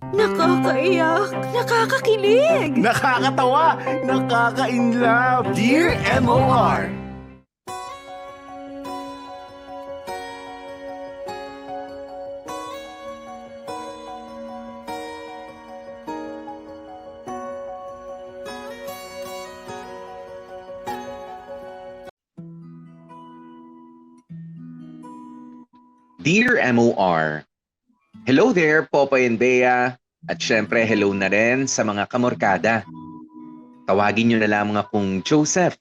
Nakakaiyak, nakakakilig. Nakakatawa, nakaka-inlove. Dear MOR. Dear MOR, hello there, Popoy and Bea, at syempre hello na rin sa mga kamorkada. Tawagin nyo na lamang akong Joseph.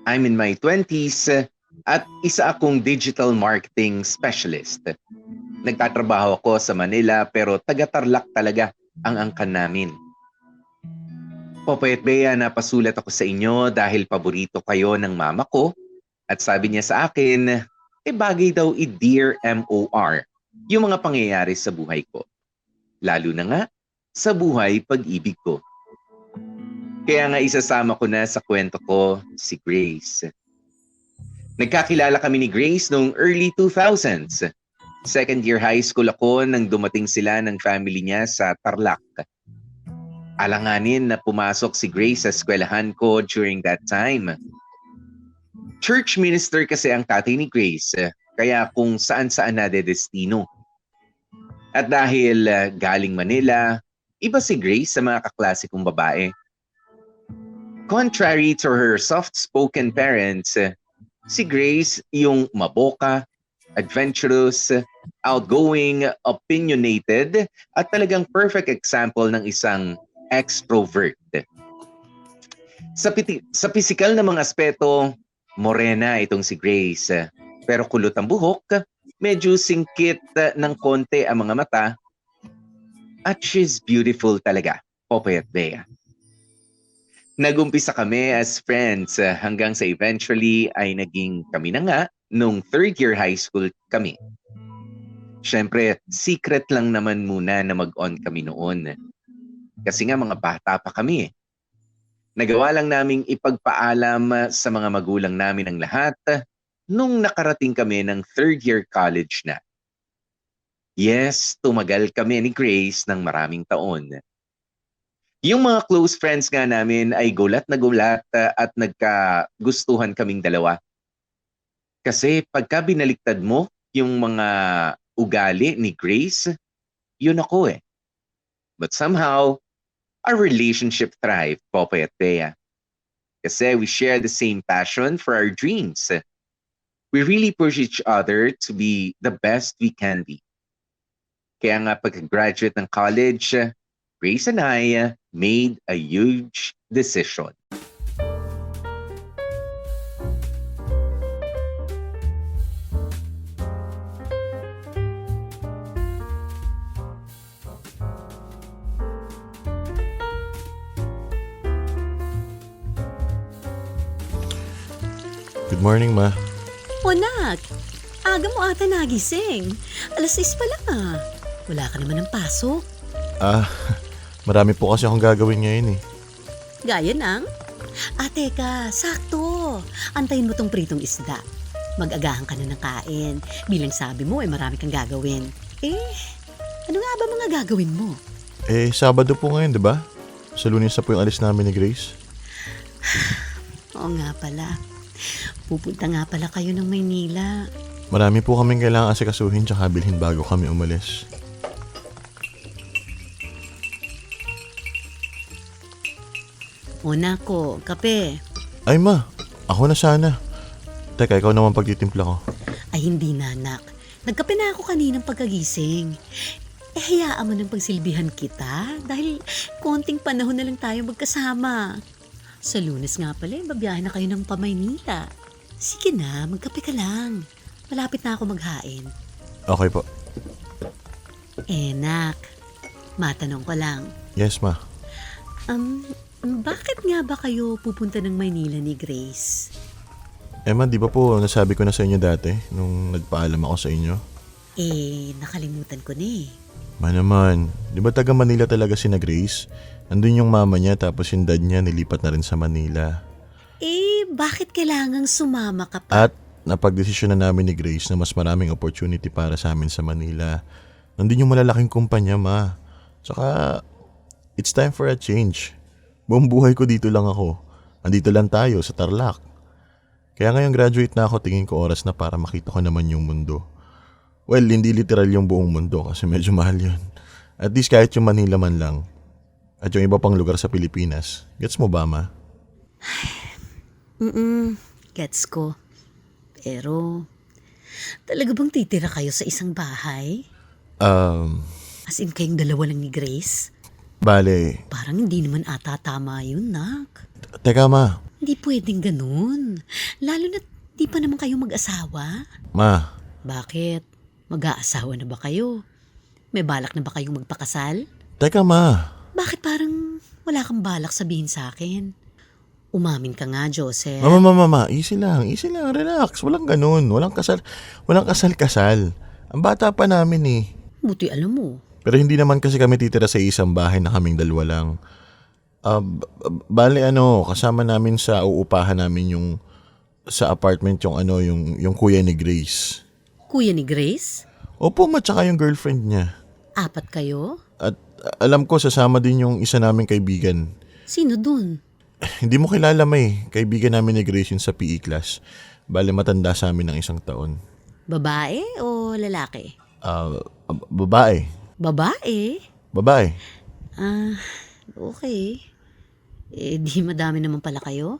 I'm in my 20s at isa akong digital marketing specialist. Nagtatrabaho ako sa Manila pero taga-Tarlac talaga ang angkan namin. Popoy at Bea, napasulat ako sa inyo dahil paborito kayo ng mama ko at sabi niya sa akin, bagay daw i-Dear MOR yung mga pangyayari sa buhay ko. Lalo na nga sa buhay pag-ibig ko. Kaya nga isasama ko na sa kwento ko si Grace. Nagkakilala kami ni Grace noong early 2000s. Second year high school ako nang dumating sila ng family niya sa Tarlac. Alanganin na pumasok si Grace sa eskwelahan ko during that time. Church minister kasi ang tatay ni Grace, kaya kung saan-saan na dedestino. At dahil galing Manila, iba si Grace sa mga kaklase kong babae. Contrary to her soft-spoken parents, si Grace yung maboka, adventurous, outgoing, opinionated, at talagang perfect example ng isang extrovert. Sa pisikal na mga aspeto, morena itong si Grace, pero kulot ang buhok, medyo singkit ng konti ang mga mata, at she's beautiful talaga, Popoy at Bea. Nagumpisa kami as friends hanggang sa eventually ay naging kami na nga nung third year high school kami. Siyempre, secret lang naman muna na mag-on kami noon. Kasi nga mga bata pa kami. Nagawa lang naming ipagpaalam sa mga magulang namin ang lahat nung nakarating kami ng third year college na. Yes, tumagal kami ni Grace ng maraming taon. Yung mga close friends nga namin ay gulat na gulat at nagkagustuhan kaming dalawa. Kasi pagka binaliktad mo yung mga ugali ni Grace, yun ako eh. But somehow, our relationship thrived, Popoy at Bea. Kasi we share the same passion for our dreams. We really push each other to be the best we can be. Kaya nga pagka-graduate ng college, Grace and I made a huge decision. Good morning, Ma. O nak, aga mo ata nagising. 6:00 pa lang ah. Wala ka naman ng pasok. Marami po kasi akong gagawin ngayon eh. Gaya ng? Teka, sakto. Antayin mo tong pritong isda. Mag-agahan ka na ng kain. Bilang sabi mo marami kang gagawin. Ano nga ba mga gagawin mo? Sabado po ngayon, di ba? Sa Lunes na po yung alis namin ni Grace. Oo nga pala. Pupunta nga pala kayo ng Maynila. Marami po kaming kailangan asikasuhin tsaka bilhin bago kami umalis. O nako, kape. Ay Ma, ako na sana. Teka, ikaw naman pagtitimpla ko. Ay hindi na anak. Nagkape na ako kaninang pagkagising. Hayaan mo nang pagsilbihan kita dahil konting panahon na lang tayo magkasama. Sa Lunes nga pala, babiyahe na kayo ng Pamaynila. Sige na, magkape ka lang. Malapit na ako maghain. Okay po. Nak, matanong ko lang. Yes, Ma. Bakit nga ba kayo pupunta ng Maynila ni Grace? Ma, di ba po nasabi ko na sa inyo dati nung nagpaalam ako sa inyo? Nakalimutan ko na eh. Ma naman, di ba taga Manila talaga si na Grace? Andun yung mama niya tapos yung dad niya nilipat na rin sa Manila. Bakit kailangang sumama ka pa? At napagdesisyon na namin ni Grace na mas maraming opportunity para sa amin sa Manila. Nandun yung malalaking kumpanya, Ma. Tsaka, it's time for a change. Buong buhay ko dito lang ako. Andito lang tayo sa Tarlac. Kaya ngayong graduate na ako, tingin ko oras na para makita ko naman yung mundo. Well, hindi literal yung buong mundo kasi medyo mahal yun. At least kahit yung Manila man lang. At yung iba pang lugar sa Pilipinas. Gets mo ba, Ma? Gets ko. Pero, talaga bang titira kayo sa isang bahay? As in kayong dalawa lang ni Grace? Bale, Parang hindi naman ata tama yun, nak. teka Ma. Hindi pwedeng ganun. Lalo na di pa naman kayo mag-asawa. Ma, Bakit? Mag-aasawa na ba kayo? May balak na ba kayong magpakasal? teka Ma. Bakit parang wala kang balak sabihin sa akin? Umamin ka nga, Joseph. Mama, easy lang, relax. Walang ganun, walang kasal-kasal. Ang bata pa namin eh. Buti alam mo. Pero hindi naman kasi kami titira sa isang bahay na kaming dalawa lang. Bale kasama namin sa uupahan namin yung sa apartment yung kuya ni Grace. Kuya ni Grace? Opo, tsaka yung girlfriend niya. 4 kayo? At alam ko sasama din yung isa naming kaibigan. Sino dun? Hindi mo kilala kaibigan namin ni Grace yun sa PE class. Bale matanda sa amin ng 1 taon. Babae o lalaki? Babae. Babae? Babae. Okay. Di madami naman pala kayo?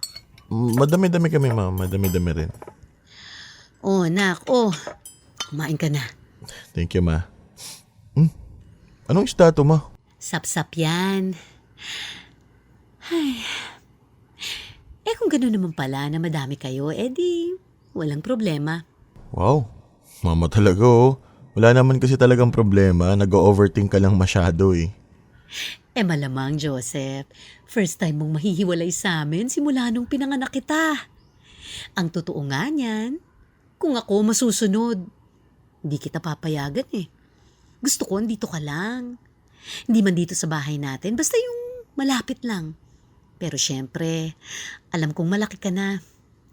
Madami-dami kami, Ma. Madami-dami rin. Oh, nak. Oh, kumain ka na. Thank you, Ma. Anong isda to, Ma? Sap-sap yan. Ay. Kung gano'n naman pala na madami kayo, di walang problema. Wow. Mama talaga, oh. Wala naman kasi talagang problema. Nag-overthink ka lang masyado, eh. Malamang, Joseph. First time mong mahihiwalay sa amin simula nung pinanganak kita. Ang totoo nga niyan, kung ako masusunod, hindi kita papayagan eh. Gusto ko andito ka lang. Hindi man dito sa bahay natin, basta yung malapit lang. Pero syempre, alam kong malaki ka na.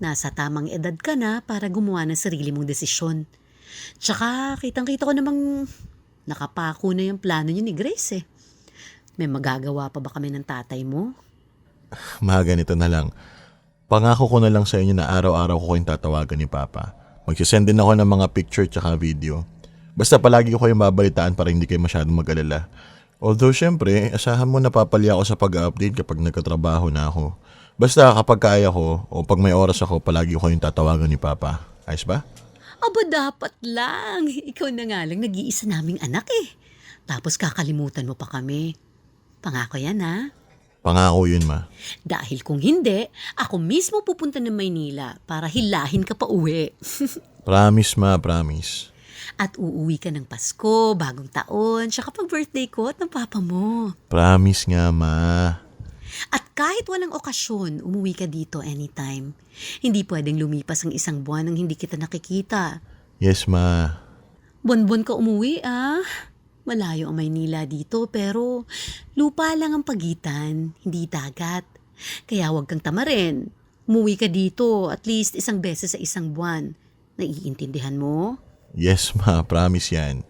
Nasa tamang edad ka na para gumawa ng sarili mong desisyon. Tsaka kitang-kita ko namang nakapako na yung plano niyo ni Grace eh. May magagawa pa ba kami ng tatay mo? Ma, ganito na lang. Pangako ko na lang sa inyo na araw-araw ko kayong tatawagan ni Papa. Magsisend din ako ng mga picture tsaka video. Basta palagi ko kayong babalitaan para hindi kayo masyadong mag-alala. Although syempre, asahan mo napapali ako sa pag-update kapag nagkatrabaho na ako. Basta kapag kaya ko o pag may oras ako, palagi ko kayong tatawagan ni Papa. Ayos ba? Aba, dapat lang. Ikaw na nga lang nag-iisa naming anak eh. Tapos kakalimutan mo pa kami. Pangako yan ha. Pangako yun, Ma. Dahil kung hindi, ako mismo pupunta ng Maynila para hilahin ka pa uwi. Promise, Ma, promise. At uuwi ka ng Pasko, bagong taon, tsaka pag birthday ko at ng papa mo. Promise nga, Ma. At kahit walang okasyon, umuwi ka dito anytime. Hindi pwedeng lumipas ang 1 buwan nang hindi kita nakikita. Yes, Ma. Buwan-buwan ka umuwi Malayo ang Maynila dito pero lupa lang ang pagitan, hindi dagat. Kaya huwag kang tamarin. Umuwi ka dito at least 1 beses sa 1 buwan. Naiintindihan mo? Yes, Ma. Promise yan.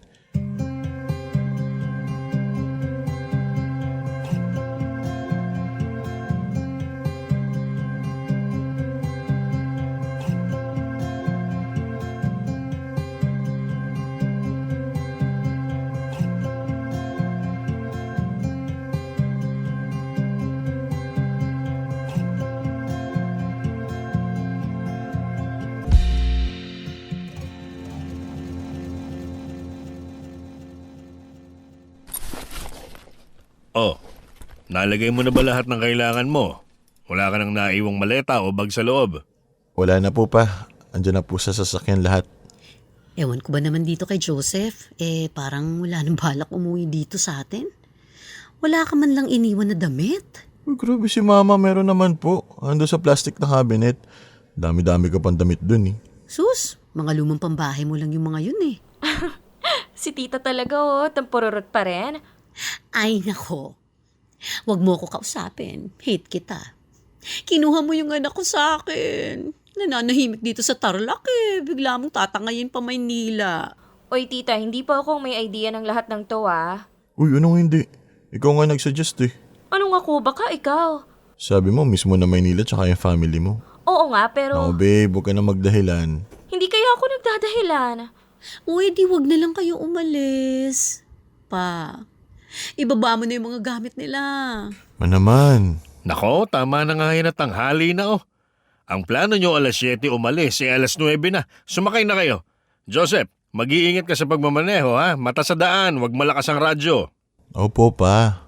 Oh, nalagay mo na ba lahat ng kailangan mo? Wala ka nang naiwang maleta o bag sa loob? Wala na po, Pa. Andiyan na po sa sasakyan lahat. Ewan ko ba naman dito kay Joseph? Parang wala nang balak umuwi dito sa atin. Wala ka man lang iniwan na damit. Uy, grabe si Mama. Meron naman po. Ando sa plastic na cabinet. Dami-dami ka pang damit dun eh. Sus, mga lumang pambahay mo lang yung mga yun eh. Si tita talaga tempururot pa rin. Ay nako, wag mo ako kausapin. Hate kita. Kinuha mo yung anak ko sa akin. Nananahimik dito sa Tarlac eh. Bigla mong tatangayin pa Maynila. Oy tita, hindi pa akong may idea ng lahat ng to Uy, anong hindi? Ikaw nga nagsuggest eh. Anong ako? Baka ikaw. Sabi mo mismo na Maynila tsaka yung family mo. Oo nga, pero Naku babe, huwag ka na magdahilan. hindi kaya ako nagdadahilan. Uy, di wag na lang kayo umalis. Pa, ibaba mo na yung mga gamit nila. Naman. Nako, tama na nga yan at tanghali na oh. Ang plano nyo alas 7 umalis, alas 9 na. Sumakay na kayo. Joseph, mag-iingat ka sa pagmamaneho ha. Mata sa daan, wag malakas ang radyo. Opo pa.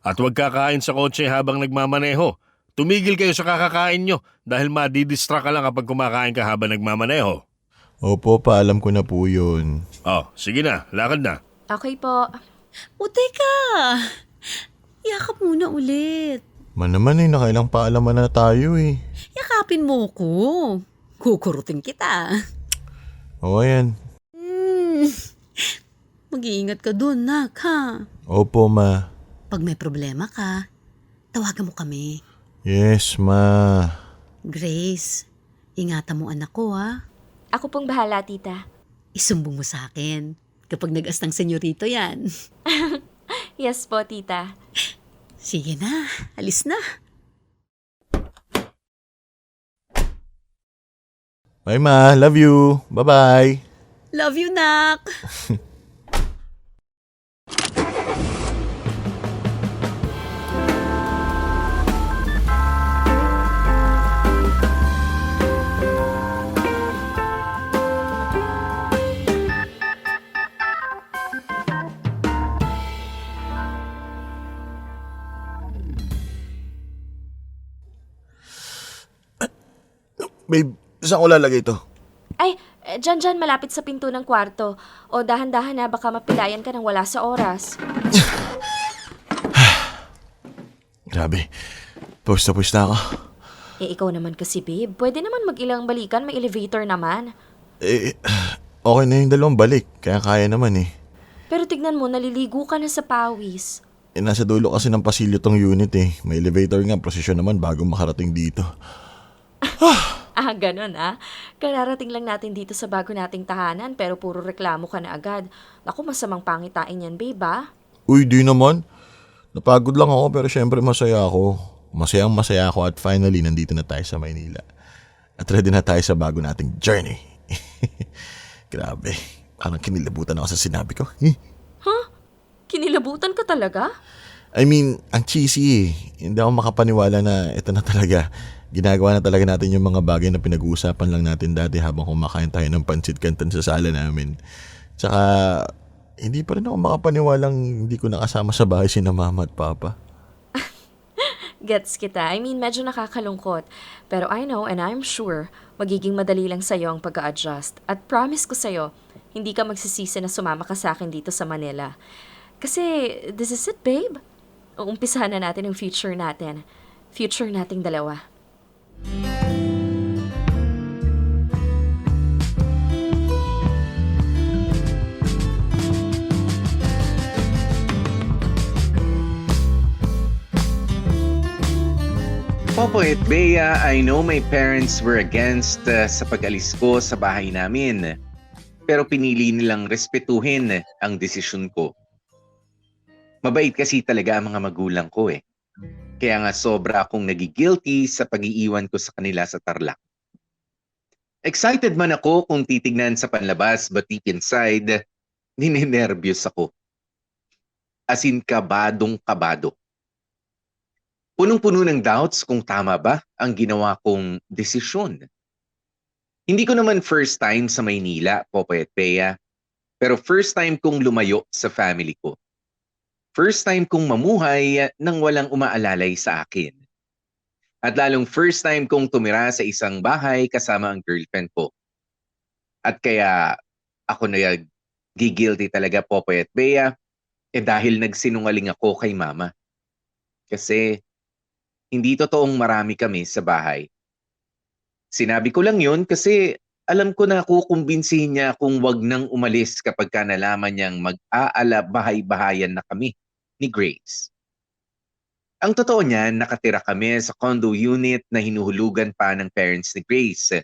At huwag kakain sa kotse habang nagmamaneho. Tumigil kayo sa kakakain nyo dahil madidistract ka lang kapag kumakain ka habang nagmamaneho. Opo pa, alam ko na po yun. Oh, sige na, lakad na. Okay po. O teka, yakap muna ulit. Naman nakailang paalaman na tayo eh. Yakapin mo ko. Kukurutin kita. O ayan. Mag-iingat ka dun, nak, ha? Opo ma. Pag may problema ka, tawagan mo kami. Yes ma. Grace, ingatan mo anak ko, ha? Ako pong bahala, tita. Isumbong mo sa akin kapag nag-astang senyorito yan. Yes po, tita. Sige na, alis na. Bye ma, love you. Bye-bye. Love you, nak. Babe, saan ko lalagay ito? Ay, dyan malapit sa pinto ng kwarto. O dahan-dahan na baka mapilayan ka nang wala sa oras. Grabe. Pawis na ako. Ikaw naman kasi, babe. Pwede naman mag-ilang balikan, may elevator naman. Okay na yung dalawang balik. Kaya naman eh. Pero tignan mo, naliligo ka na sa pawis. Nasa dulo kasi ng pasilyo tong unit eh. May elevator nga, prosesyon naman bago makarating dito. Ganun ah. Kararating lang natin dito sa bago nating tahanan pero puro reklamo ka na agad. Naku, masamang pangitain yan, babe ah. Uy, di naman. Napagod lang ako pero syempre masaya ako. Masaya ako at finally nandito na tayo sa Maynila. At ready na tayo sa bago nating journey. Grabe, parang kinilabutan ako sa sinabi ko. Kinilabutan ka talaga? I mean, ang cheesy eh. Hindi ako makapaniwala na ito na talaga. Ginagawa na talaga natin yung mga bagay na pinag-uusapan lang natin dati habang kumakain tayo ng pancit canton sa sala namin. Tsaka, hindi pa rin ako makapaniwalang hindi ko nakasama sa bahay si na mama at papa. Gets kita. I mean, medyo nakakalungkot. Pero I know and I'm sure magiging madali lang sa'yo ang pag-a-adjust. At promise ko sa'yo, hindi ka magsisisi na sumama ka sa akin dito sa Manila. Kasi this is it, babe. Uumpisahan na natin ang future natin. Future nating dalawa. Popo at Bea, I know my parents were against sa pag-alis ko sa bahay namin. Pero pinili nilang respetuhin ang desisyon ko. Mabait kasi talaga ang mga magulang ko eh. Kaya nga sobra akong nagigilty sa pag-iiwan ko sa kanila sa Tarlac. Excited man ako kung titignan sa panlabas but deep inside, ninenervyos ako. As in kabadong kabado. Punong-puno ng doubts kung tama ba ang ginawa kong desisyon. Hindi ko naman first time sa Maynila, Popoy at Bea, pero first time kong lumayo sa family ko. First time kong mamuhay nang walang umaalalay sa akin. At lalong first time kong tumira sa isang bahay kasama ang girlfriend ko. At kaya ako na gigilty talaga, Popoy at Bea, dahil nagsinungaling ako kay mama. Kasi hindi totoong marami kami sa bahay. Sinabi ko lang yun kasi alam ko na kukumbinsihin niya kung wag nang umalis kapag ka nalaman niyang mag-aala bahay-bahayan na kami ni Grace. Ang totoo niyan, nakatira kami sa condo unit na hinuhulugan pa ng parents ni Grace.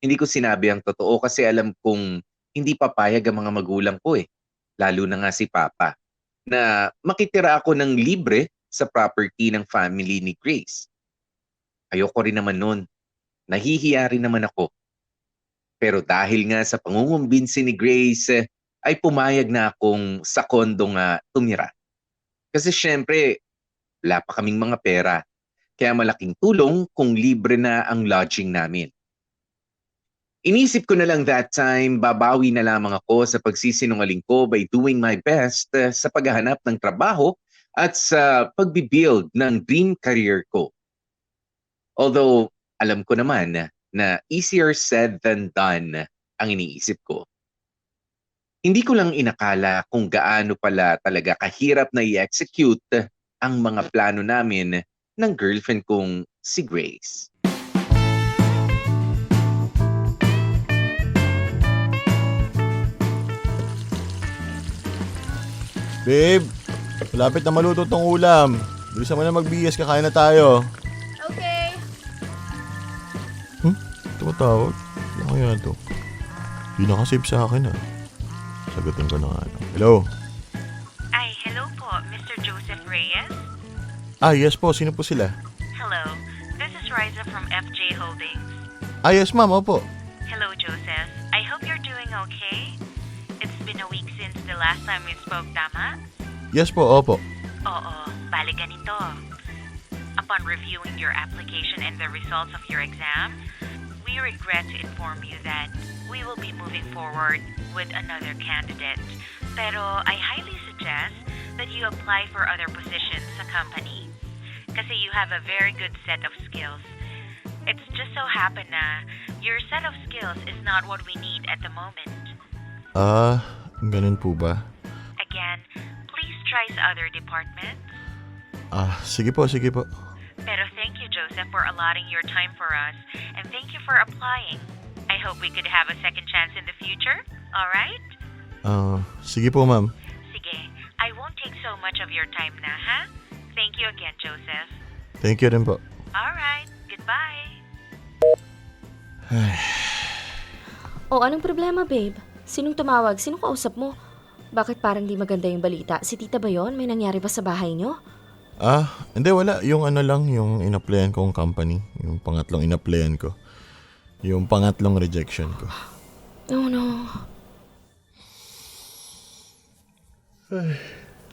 Hindi ko sinabi ang totoo kasi alam kong hindi papayag ang mga magulang ko eh. Lalo na nga si Papa. na makitira ako ng libre sa property ng family ni Grace. Ayoko rin naman nun. Nahihiya rin naman ako. Pero dahil nga sa pangungumbinsi ni Grace, ay pumayag na akong sa kondo nga tumira. Kasi syempre, wala pa kaming mga pera. Kaya malaking tulong kung libre na ang lodging namin. Inisip ko na lang that time, babawi na lamang ako sa pagsisinungaling ko by doing my best sa paghahanap ng trabaho at sa pagbibuild ng dream career ko. Although, alam ko naman na easier said than done ang iniisip ko. Hindi ko lang inakala kung gaano pala talaga kahirap na i-execute ang mga plano namin ng girlfriend kong si Grace. Babe, malapit na maluto tong ulam. Bilisan mo na magbihis, kakain na tayo. Okay. Tumatawag? Ano kaya ito? Di nakasave sa akin Sagutin ko na nga. Hello? Ay, hello po, Mr. Joseph Reyes? Yes po. Sino po sila? Hello, this is Riza from FJ Holdings. Yes ma'am. Opo. Hello, Joseph. I hope you're doing okay. It's been a week since the last time we spoke, tama? Yes po. Opo. Oo, bale ganito. Upon reviewing your application and the results of your exam, we regret to inform you that we will be moving forward with another candidate. Pero I highly suggest that you apply for other positions sa company. Kasi you have a very good set of skills. It's just so happen na your set of skills is not what we need at the moment. Ganun po ba? Again, please try sa other departments. Sige po. Pero thank you, Joseph, for allotting your time for us. And thank you for applying. I hope we could have a second chance in the future. All right? Sige po ma'am. Sige, I won't take so much of your time na, ha? Thank you again, Joseph. Thank you rin po. All right, goodbye. Anong problema, babe? Sinong tumawag? Sinong kausap mo? Bakit parang di maganda yung balita? Si tita ba yon? May nangyari ba sa bahay nyo? Hindi wala. Yung yung in-applyan kong company. Yung pangatlong in-applyan ko. Yung pangatlong rejection ko. Oh no.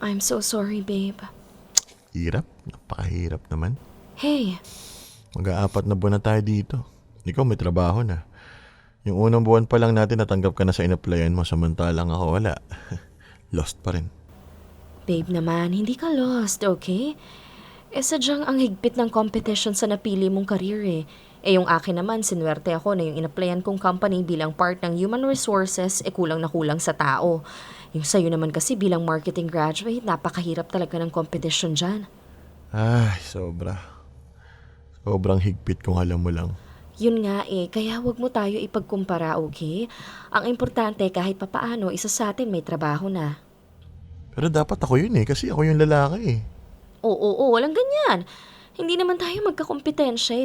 I'm so sorry, babe. Hirap. Napakahirap naman. Hey, Mag-aapat na buwan na tayo dito. Ikaw may trabaho na. Yung unang buwan pa lang natin natanggap ka na sa in-applyan mo, samantalang ako wala. Lost pa rin. babe naman, hindi ka lost, okay? Sadyang ang higpit ng competition sa napili mong career . Yung akin naman, sinuwerte ako na yung in-applyan kong company bilang part ng human resources, kulang na kulang sa tao. Yung sa'yo naman kasi bilang marketing graduate, napakahirap talaga ng competition dyan. Sobra. Sobrang higpit kung alam mo lang. Yun nga kaya wag mo tayo ipagkumpara, okay? Ang importante kahit papaano, isa sa atin may trabaho na. Pero dapat ako yun kasi ako yung lalaki Oo, walang ganyan. Hindi naman tayo magkakompetensya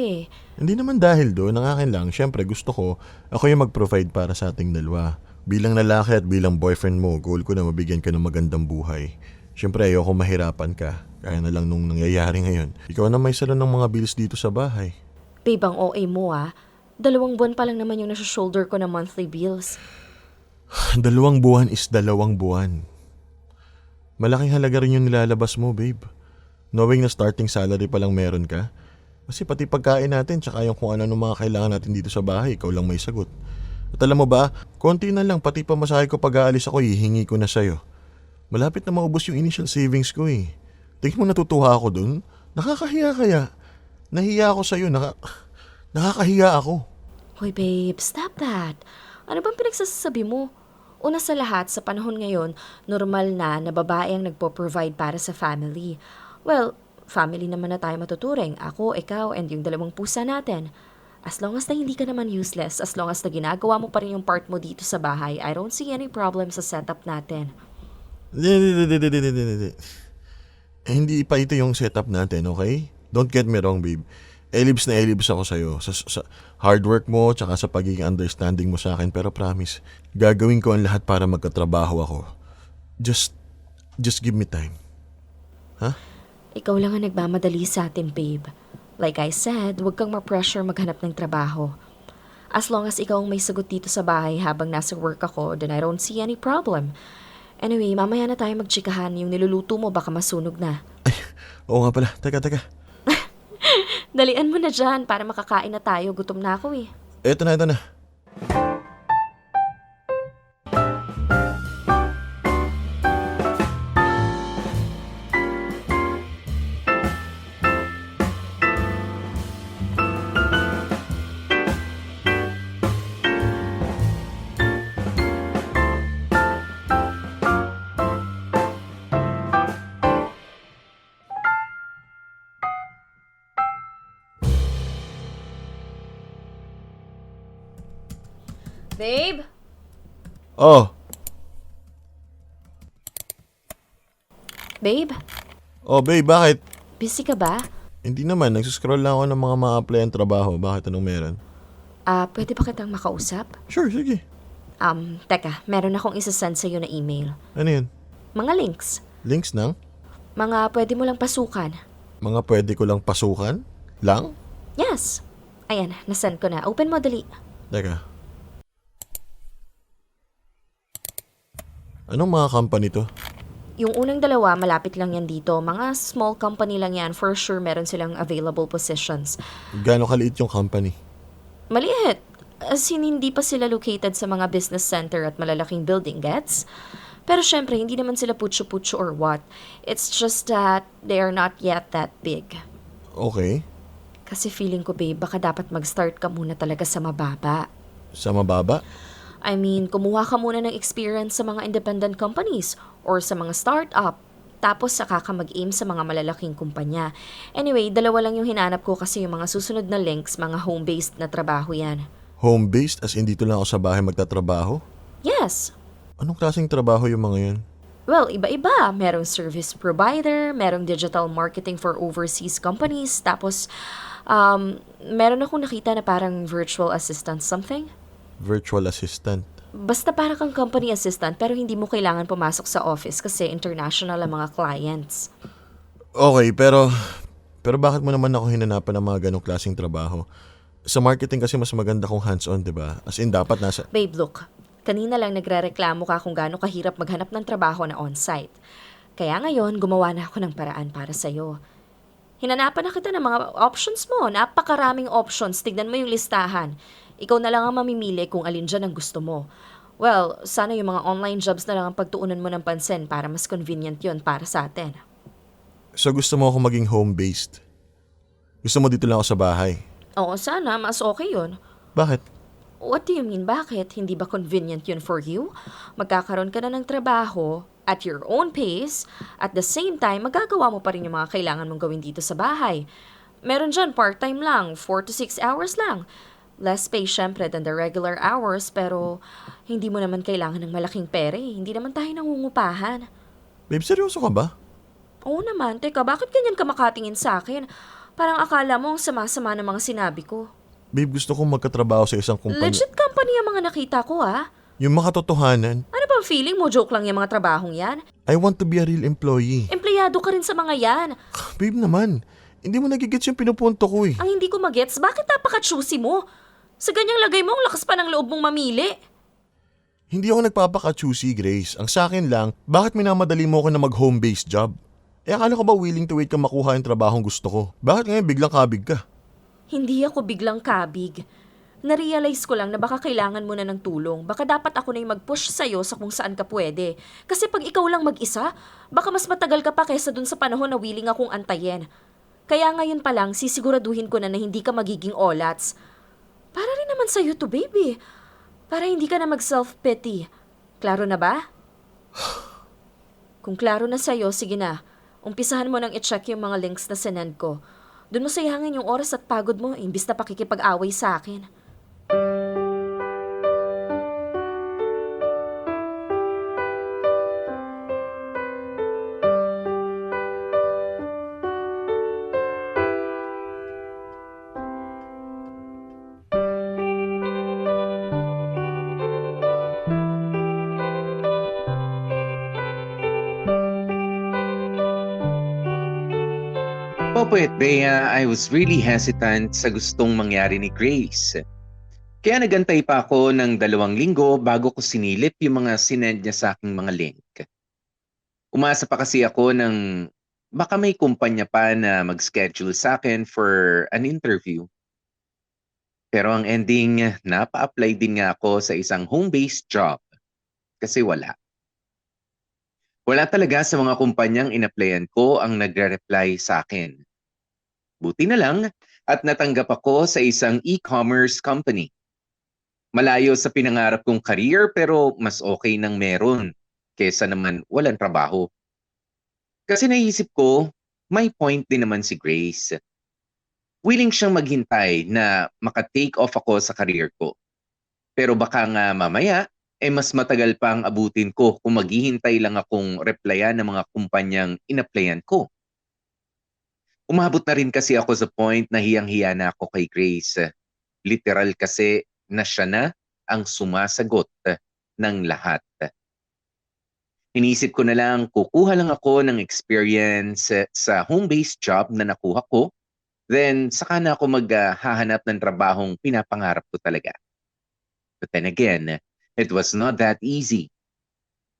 Hindi naman dahil doon, ang akin lang, syempre gusto ko, ako yung mag-provide para sa ating dalawa. Bilang lalaki at bilang boyfriend mo, goal ko na mabigyan ka ng magandang buhay. Syempre ayoko mahirapan ka, kaya na lang nung nangyayari ngayon. Ikaw na may salo ng mga bills dito sa bahay. Babe, ang OA mo 2 buwan pa lang naman yung nasa-shoulder ko na monthly bills. 2 buwan is 2 buwan. Malaking halaga rin yung nilalabas mo, babe. Knowing na starting salary pa lang meron ka. Kasi pati pagkain natin, tsaka yung kung ano mga kailangan natin dito sa bahay, ikaw lang may sagot. At alam mo ba, konti na lang, pati pamasahe ko pag-aalis ako, hihingi ko na sa'yo. Malapit na maubos yung initial savings ko Tingin mo natutuwa ako dun? Nakakahiya kaya? Nahiya ako sa'yo, nakakahiya ako. Hoy babe, stop that. Ano bang pinagsasabi mo? Una sa lahat, sa panahon ngayon, normal na babae ang nagpo-provide para sa family. Well, family naman na tayo matuturing. Ako, ikaw, and yung 2 pusa natin. As long as na hindi ka naman useless, as long as na ginagawa mo pa rin yung part mo dito sa bahay, I don't see any problem sa setup natin. Hindi pa ito yung setup natin, okay? Don't get me wrong, babe. Elibs na elibs ako sa'yo. Sa hard work mo, tsaka sa pagiging understanding mo sa akin. Pero promise, gagawin ko ang lahat para magkatrabaho ako. Just Just give me time. Ikaw lang ang nagmamadali sa atin, babe. Like I said, huwag kang ma-pressure maghanap ng trabaho. As long as ikaw ang may sagot dito sa bahay habang nasa work ako, then I don't see any problem. Anyway, mamaya na tayo magtsikahan. Yung niluluto mo baka masunog na. Oo nga pala. Teka. Dalian mo na dyan para makakain na tayo. Gutom na ako eh. Ito na. Babe? Oh, Babe? babe, bakit? Busy ka ba? Hindi naman, nagsuscroll lang ako ng mga ma-apply ang trabaho. Bakit, anong meron? Pwede ba kitang makausap? Sure, sige. Teka, meron akong isasend sa'yo na email. Ano yun? Mga links. Links ng? Mga pwede mo lang pasukan. Mga pwede ko lang pasukan? Lang? Yes. Ayan, nasend ko na. Open mo, dali. Teka. Anong mga company to? Yung unang dalawa, malapit lang yan dito. Mga small company lang yan. For sure, meron silang available positions. Gaano kaliit yung company? Maliit. As in, hindi pa sila located sa mga business center at malalaking building, gets? Pero syempre, hindi naman sila putyo-putyo or what. It's just that they are not yet that big. Okay. Kasi feeling ko, babe, baka dapat mag-start ka muna talaga sa mababa. Sa mababa? I mean, kumuha ka muna ng experience sa mga independent companies or sa mga startup. Tapos saka ka mag-aim sa mga malalaking kumpanya. Anyway, dalawa lang yung hinanap ko kasi yung mga susunod na links, mga home-based na trabaho yan. Home-based as in dito lang ako sa bahay magtatrabaho? Yes. Anong klaseng trabaho yung mga yun? Well, iba-iba. Merong service provider, merong digital marketing for overseas companies, tapos meron akong nakita na parang virtual assistant something. Virtual assistant. Basta para kang company assistant pero hindi mo kailangan pumasok sa office kasi international ang mga clients. Okay, pero bakit mo naman ako hinanapan ng mga ganong klaseng trabaho? Sa marketing kasi mas maganda kung hands-on, di ba? As in, dapat nasa... Babe, look. Kanina lang nagrereklamo ka kung gaano kahirap maghanap ng trabaho na on-site. Kaya ngayon, gumawa na ako ng paraan para sa'yo. Hinanapan na kita ng mga options mo. Napakaraming options. Tignan mo yung listahan. Ikaw na lang ang mamimili kung alin dyan ang gusto mo. Well, sana yung mga online jobs na lang ang pagtuunan mo ng pansin para mas convenient yun para sa atin. So gusto mo ako maging home-based? Gusto mo dito lang ako sa bahay? Oo, sana. Mas okay yun. Bakit? What do you mean? Bakit? Hindi ba convenient yun for you? Magkakaroon ka na ng trabaho at your own pace. At the same time, magagawa mo pa rin yung mga kailangan mong gawin dito sa bahay. Meron dyan part-time lang, 4 to 6 hours lang. Less pay syempre than the regular hours, pero hindi mo naman kailangan ng malaking pere. Hindi naman tayo nangungupahan. Babe, seryoso ka ba? Oo naman. Teka, bakit ganyan ka makatingin sa akin? Parang akala mo ang sama-sama ng mga sinabi ko. Babe, gusto kong magkatrabaho sa isang kumpanya. Legit company ang mga nakita ko, ah. Yung makatotohanan, Ano bang feeling mo? Joke lang yung mga trabahong yan? I want to be a real employee. Empleyado ka rin sa mga yan. Babe naman, hindi mo nagigits yung pinupunto ko eh. Ang hindi ko magets, bakit napaka-choosy mo? Sa ganyang lagay mo, ang lakas pa ng loob mong mamili. Hindi ako nagpapaka-choosy, Grace. Ang sa akin lang, bakit minamadali mo ako na mag-home-based job? Akala ko ba willing to wait ka makuha yung trabahong gusto ko? Bakit ngayon biglang kabig ka? Hindi ako biglang kabig. Narealize ko lang na baka kailangan mo na ng tulong. Baka dapat ako na yung mag-push sa'yo sa kung saan ka pwede. Kasi pag ikaw lang mag-isa, baka mas matagal ka pa kaysa dun sa panahon na willing akong antayin. Kaya ngayon pa lang, sisiguraduhin ko na hindi ka magiging olats. Para rin naman sa'yo to, baby. Para hindi ka na mag-self-pity. Klaro na ba? Kung klaro na sa'yo, sige na. Umpisahan mo nang i-check yung mga links na sinend ko. Doon mo sayangin yung oras at pagod mo, imbis na pakikipag-away sa akin. Popo at Bea, I was really hesitant sa gustong mangyari ni Grace. Kaya nagantay pa ako ng 2 linggo bago ko sinilip yung mga sinend niya sa aking mga link. Umasa pa kasi ako ng baka may kumpanya pa na mag-schedule sa akin for an interview. Pero ang ending, napa-apply din nga ako sa isang home-based job kasi wala. Wala talaga sa mga kumpanyang in-applyan ko ang nagre-reply sa akin. Buti na lang at natanggap ako sa isang e-commerce company. Malayo sa pinangarap kong career pero mas okay nang meron kesa naman walang trabaho. Kasi naisip ko, may point din naman si Grace. Willing siyang maghintay na maka-take off ako sa career ko. Pero baka nga mamaya, mas matagal pa ang abutin ko kung maghihintay lang akong replyan ng mga kumpanyang in-applyan ko. Umabot na rin kasi ako sa point na hiyang-hiya na ako kay Grace. Literal kasi na siya na ang sumasagot ng lahat. Inisip ko na lang, kukuha lang ako ng experience sa home-based job na nakuha ko, then saka na ako maghahanap ng trabahong pinapangarap ko talaga. But then again, it was not that easy.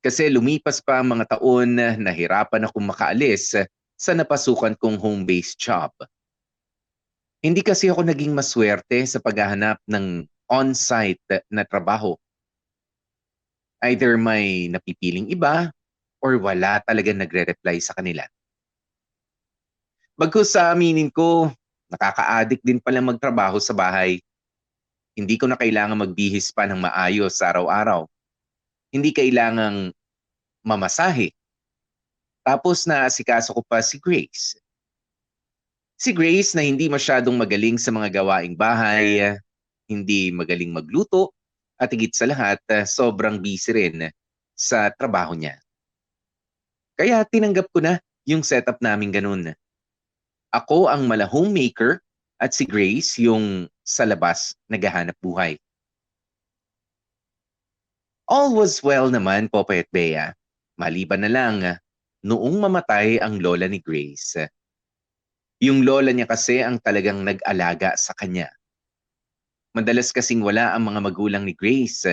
Kasi lumipas pa ang mga taon na nahirapan akong makaalis sa napasukan kong home-based job. Hindi kasi ako naging maswerte sa paghahanap ng on-site na trabaho. Either may napipiling iba or wala talagang nagre-reply sa kanila. Bagkus sa aminin ko, nakaka-addict din pala magtrabaho sa bahay. Hindi ko na kailangan magbihis pa ng maayos sa araw-araw. Hindi kailangang mamasahe. Tapos naasikaso ko pa si Grace. Si Grace na hindi masyadong magaling sa mga gawaing bahay, hindi magaling magluto, at higit sa lahat, sobrang busy rin sa trabaho niya. Kaya tinanggap ko na yung setup namin ganun. Ako ang mala homemaker at si Grace yung sa labas naghahanap buhay. All was well naman, Popoy at Bea. Maliban na lang, noong mamatay ang lola ni Grace. Yung lola niya kasi ang talagang nag-alaga sa kanya. Madalas kasing wala ang mga magulang ni Grace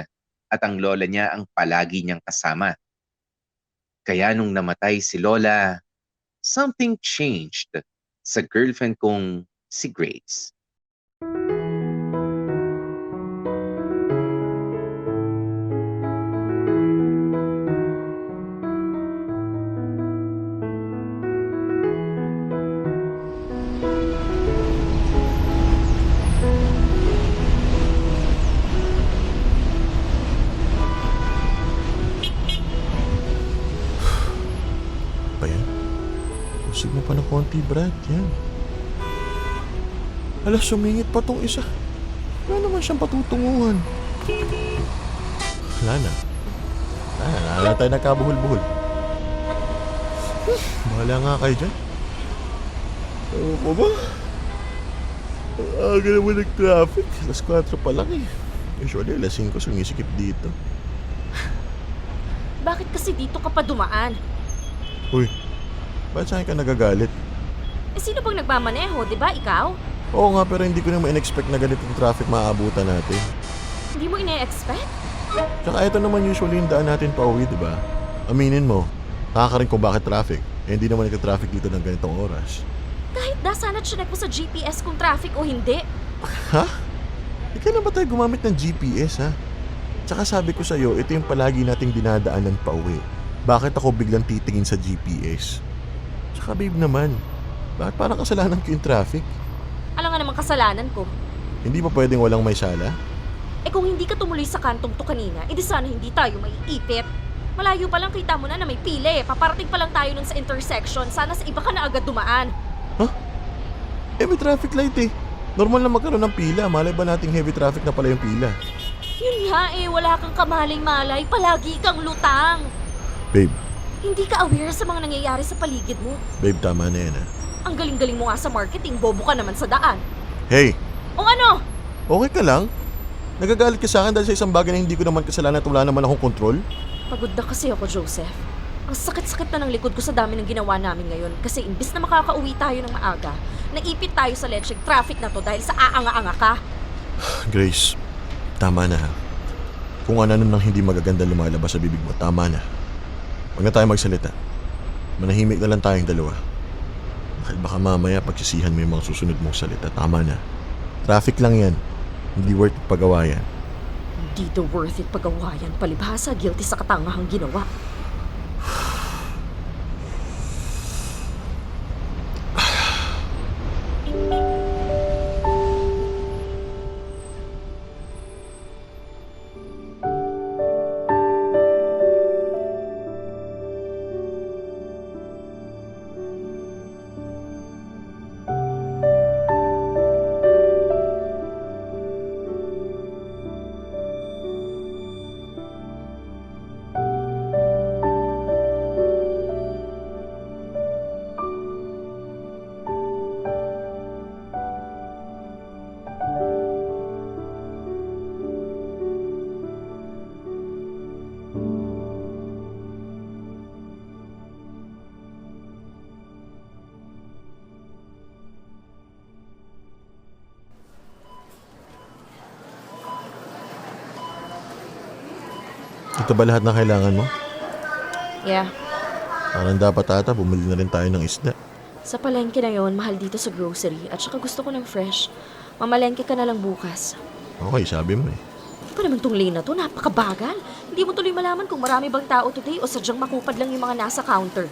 at ang lola niya ang palagi niyang kasama. Kaya nung namatay si lola, something changed sa girlfriend kong si Grace. Usig mo pa ng konti, Brad. Yan. Alas, sumingit pa tong isa. Wala naman siyang patutunguhan. Wala na. Wala tayo nagkabuhol-buhol. Bahala nga kayo dyan. Ewan ko ba? Ang aga naman nag-traffic. Alas 4 pa lang eh. Usually, alas 5 sumisikip dito. Bakit kasi dito ka pa dumaan? Uy, ba't saan ka nagagalit? Sino bang nagmamaneho, di ba? Ikaw? Oo nga, pero hindi ko naman in-expect na ganitong traffic maaabutan natin. Hindi mo ine-expect? Tsaka ito naman usually yung daan natin pa uwi, di ba? Aminin mo, nakakarin ko bakit traffic. Hindi naman nagka-traffic dito ng ganitong oras. Kahit sana chinek mo sa GPS kung traffic o hindi. Ha? Kailan ba tayo gumamit ng GPS, ha? Tsaka sabi ko sa'yo, ito yung palagi nating dinadaanan pa uwi. Bakit ako biglang titingin sa GPS? Tsaka babe naman, bakit parang kasalanan ko yung traffic? Alam nga naman kasalanan ko. Hindi ba pwedeng walang may sala? Kung hindi ka tumuloy sa kantong to kanina, edi sana hindi tayo maiipit. Malayo pa lang kita mo na may pila eh. Paparating pa lang tayo nun sa intersection. Sana sa iba ka na agad dumaan. Huh? May traffic light eh. Normal na magkaroon ng pila. Malay ba nating heavy traffic na pala yung pila? Yun nga wala kang kamaling-malay. Palagi kang lutang. Babe. Hindi ka aware sa mga nangyayari sa paligid mo. Babe, tama na yan. Ang galing-galing mo nga sa marketing, bobo ka naman sa daan. Hey! O ano? Okay ka lang? Nagagalit ka sa akin dahil sa isang bagay na hindi ko naman kasalanan at wala naman akong kontrol? Pagod na kasi ako, Joseph. Ang sakit-sakit na ng likod ko sa dami ng ginawa namin ngayon kasi imbis na makakauwi tayo ng maaga, naipit tayo sa lecheng traffic na to dahil sa aanga-anga ka. Grace, tama na. Kung ano nang hindi magaganda lumalabas sa bibig mo, tama na. Huwag na tayo magsalita. Manahimik na lang tayong dalawa. Dahil baka mamaya pagsisihan mo yung mga susunod mong salita. Tama na. Traffic lang yan. Hindi worth pagawayan. Hindi to worth it pagawayan, palibhasa, guilty sa katangahang ginawa. Ito ba lahat na kailangan mo? Yeah. Parang dapat ata bumili na rin tayo ng isda. Sa palengke na yon, mahal dito sa grocery at saka gusto ko ng fresh. Mamalengke ka na lang bukas. Okay, sabi mo eh. Di pa naman tong lane na to, napakabagal. Hindi mo tuloy malaman kung marami bang tao today o sadyang makupad lang yung mga nasa counter.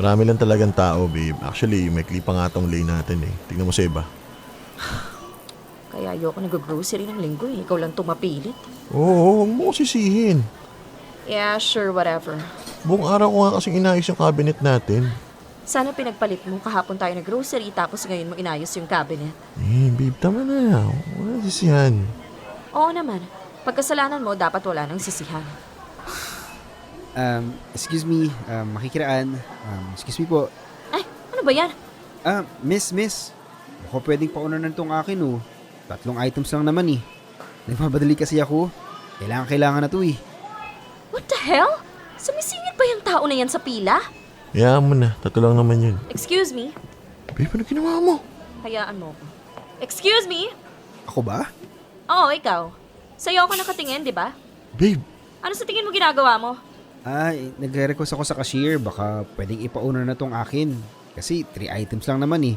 Marami lang talagang tao, babe. Actually, may klipa nga tong lane natin eh. Tingnan mo sa iba. Kaya ayoko nag-grocery ng linggo eh. Ikaw lang tumapilit. Oo, huwag mo ko sisihin. Yeah, sure, whatever. Buong araw ko nga kasing inayos yung cabinet natin. Sana pinagpalit mo kahapon tayo nag-grocery tapos ngayon mo inayos yung cabinet. Eh, babe, tama na. Wala sisihan. Oo naman. Pagkasalanan mo, dapat wala nang sisihan. Excuse me, makikiraan. Excuse me po. Ay, ano ba yan? Miss. Baka pwedeng paunanan tong akin oh. 3 items lang naman eh. Nagmamadali kasi ako. Kailangan na to eh. What the hell? Sumisingit ba yung tao na yan sa pila? Hayaan mo na. 3 lang naman yun. Excuse me? Babe, ano ginawa mo? Hayaan mo ko. Excuse me? Ako ba? Oo, ikaw. Sa'yo ako nakatingin, di ba? Babe, Ano sa tingin mo ginagawa mo? Nagre-request ako sa cashier. Baka pwedeng ipauna na tong akin. Kasi 3 items lang naman eh.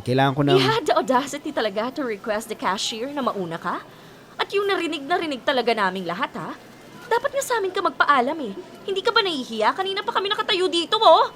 Kailangan ko ng... You had the audacity talaga to request the cashier na mauna ka? At yung narinig talaga naming lahat, ha? Dapat nga sa amin ka magpaalam eh. Hindi ka ba nahihiya? Kanina pa kami nakatayo dito, oh.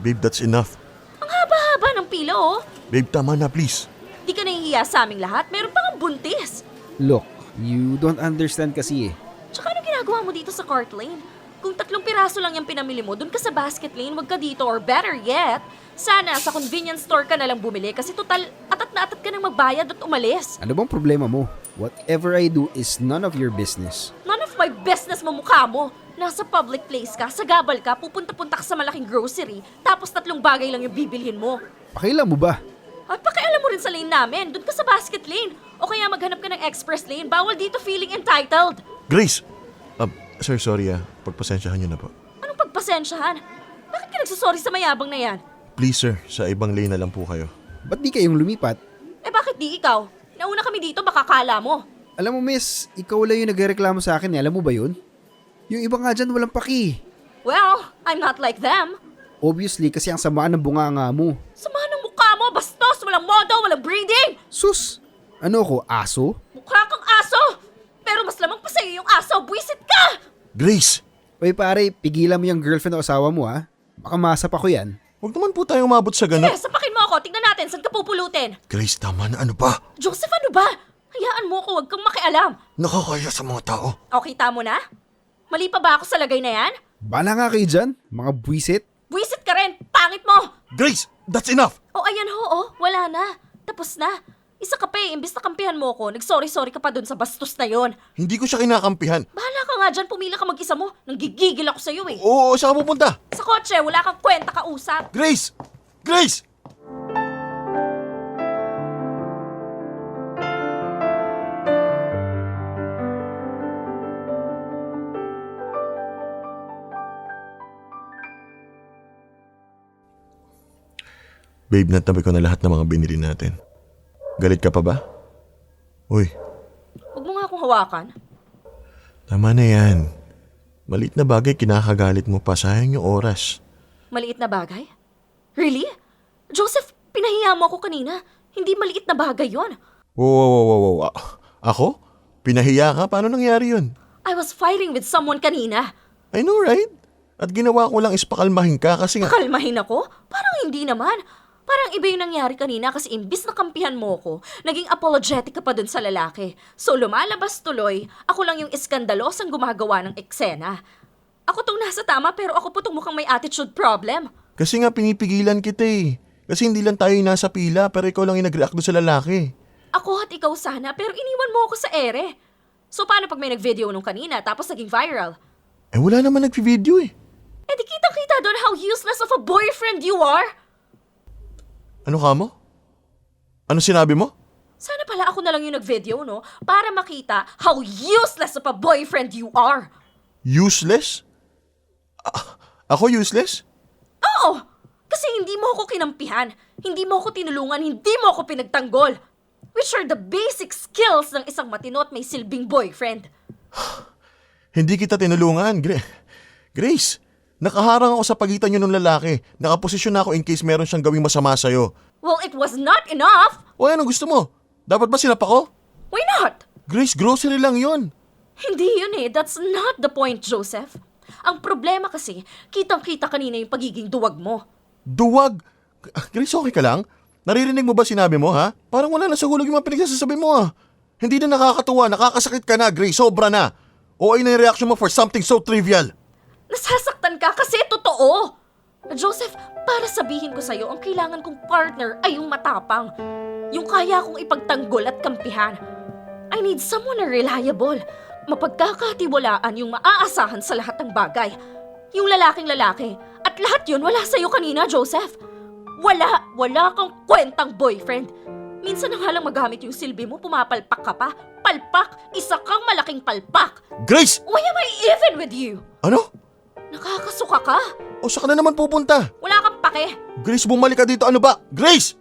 babe, that's enough. Ang haba-haba ng pila, oh. Babe, tama na, please. Di ka nahihiya sa aming lahat. Meron pa nga buntis. Look, you don't understand kasi eh. Tsaka ano ginagawa mo dito sa cart lane? Kung 3 piraso lang yung pinamili mo, dun ka sa basket lane, wag ka dito. Or better yet, sana sa convenience store ka na lang bumili kasi total atat na atat ka nang magbayad at umalis. Ano bang problema mo? Whatever I do is none of your business. None of my business mo mukha mo. Nasa public place ka, sagabal ka, pupunta-punta ka sa malaking grocery, tapos 3 bagay lang yung bibilhin mo. Pakialam mo ba? At pakialam mo rin sa lane namin, dun ka sa basket lane. O kaya maghanap ka ng express lane, bawal dito feeling entitled. Grace! Sir, sorry pagpasensyahan niyo na po. Anong pagpasensyahan? Bakit ka nagsasorry sa mayabang na yan? Please sir, sa ibang lane na lang po kayo. Ba't di kayong lumipat? Eh bakit di ikaw? Nauna kami dito, baka kala mo. Alam mo miss, ikaw lang yung nagreklamo sa akin eh. Alam mo ba yun? Yung iba nga dyan walang paki. Well, I'm not like them. Obviously kasi ang samaan ng bunganga mo. Sama ng mukha mo, bastos, walang modo, walang breeding. Sus! Ano ko, aso? Mukha kang aso. Pero mas lamang pa sa'yo yung aso, buwisit ka! Grace! Oy pare, pigilan mo yung girlfriend o asawa mo ha. Baka masap ako yan. Huwag naman po tayong umabot sa ganun. Eh, sapakin mo ako, tignan natin, saan ka pupulutin? Grace, tama na, ano ba? Joseph, ano ba? Hayaan mo ako, huwag kang makialam. Nakakaya sa mga tao. O, kita mo na? Mali pa ba ako sa lagay na yan? Bala nga kayo dyan, mga buwisit. Buwisit ka rin, pangit mo! Grace, that's enough! O, ayan ho, wala na. Tapos na. Isa ka pa imbis na kampihan mo ko, nag-sorry-sorry ka pa dun sa bastos na yon. Hindi ko siya kinakampihan. Bahala ka nga dyan, pumila ka mag-isa mo. Nanggigigil ako sa'yo eh. Oo, saan ka pupunta? Sa kotse, wala kang kwenta kausap. Grace! Grace! Babe, natabi ko na lahat ng mga binili natin. Galit ka pa ba? Uy, Huwag mo nga akong hawakan. tama na yan. Maliit na bagay, kinakagalit mo pa. Sayang yung oras. Maliit na bagay? Really? Joseph, pinahiya mo ako kanina. Hindi maliit na bagay yon. Wow. Ako? Pinahiya ka? Paano nangyari yun? I was fighting with someone kanina. I know, right? At ginawa ko lang is pakalmahin ka kasi nga... Kalmahin ako? Parang hindi naman. Parang iba yung nangyari kanina kasi imbis na kampihan mo ko, naging apologetic ka pa dun sa lalaki. So lumalabas tuloy, ako lang yung iskandalosang gumagawa ng eksena. Ako tong nasa tama pero ako po tong mukhang may attitude problem. Kasi nga pinipigilan kita eh. Kasi hindi lang tayo yung nasa pila pero ikaw lang yung nag-react doon sa lalaki. Ako at ikaw sana pero iniwan mo ako sa ere. So paano pag may nag-video nung kanina tapos naging viral? Eh wala naman nag-video eh. Eh di kitang-kita doon how useless of a boyfriend you are. Ano ka mo? Ano sinabi mo? Sana pala ako na lang yung nag-video, no? Para makita how useless of a boyfriend you are. Useless? Ako useless? Oo! Kasi hindi mo ako kinampihan, hindi mo ako tinulungan, hindi mo ako pinagtanggol. Which are the basic skills ng isang matino at may silbing boyfriend. Hindi kita tinulungan, Grace. Nakaharang ako sa pagitan nyo ng lalaki. Nakaposisyon na ako in case meron siyang gawing masama sa'yo. Well, it was not enough! O anong gusto mo? Dapat ba sinapa ko? Why not? Grace, grocery lang yon. Hindi yun eh. That's not the point, Joseph. Ang problema kasi, kitang-kita kanina yung pagiging duwag mo. Duwag? Grace, okay ka lang? Naririnig mo ba sinabi mo, ha? Parang wala na sa hulog yung mga pinagsasabi mo, ha? Hindi na nakakatuwa, nakakasakit ka na, Grace. Sobra na. O ay na yung reaction mo for something so trivial. Nasasaktan ka kasi totoo! Joseph, para sabihin ko sa'yo, ang kailangan kong partner ay yung matapang. Yung kaya kong ipagtanggol at kampihan. I need someone na reliable. Mapagkakatiwalaan yung maaasahan sa lahat ng bagay. Yung lalaking lalaki. At lahat yun wala sa'yo kanina, Joseph. Wala kang kwentang boyfriend. Minsan na nga lang magamit yung silbi mo, pumapalpak ka pa. Palpak! Isa kang malaking palpak! Grace! Why am I even with you? Ano? Nakakasuka ka. O saan ka na naman pupunta? Wala kang pake. Grace, bumalik ka dito. Ano ba? Grace!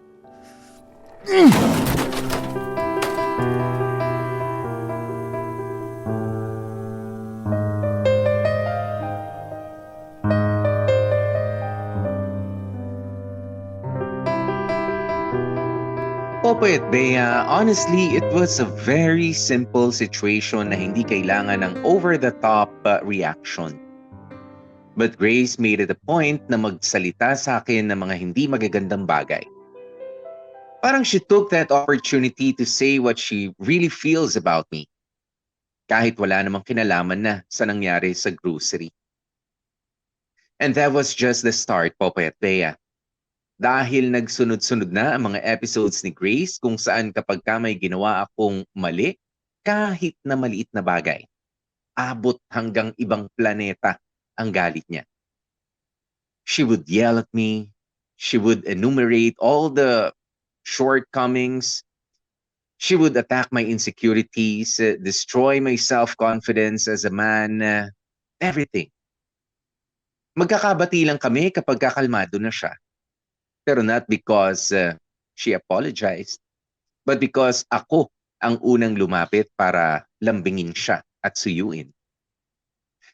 Popoy at Bea, honestly, it was a very simple situation na hindi kailangan ng over-the-top reaction. But Grace made it a point na magsalita sa akin ng mga hindi magagandang bagay. Parang she took that opportunity to say what she really feels about me. Kahit wala namang kinalaman na sa nangyari sa grocery. And that was just the start, Popoy at Bea. Dahil nagsunod-sunod na ang mga episodes ni Grace kung saan kapag ka may ginawa akong mali, kahit na maliit na bagay, abot hanggang ibang planeta ang galit niya. She would yell at me. She would enumerate all the shortcomings. She would attack my insecurities, destroy my self-confidence as a man, everything. Magkakabati lang kami kapag kakalmado na siya. Pero not because she apologized, but because ako ang unang lumapit para lambingin siya at suyuin.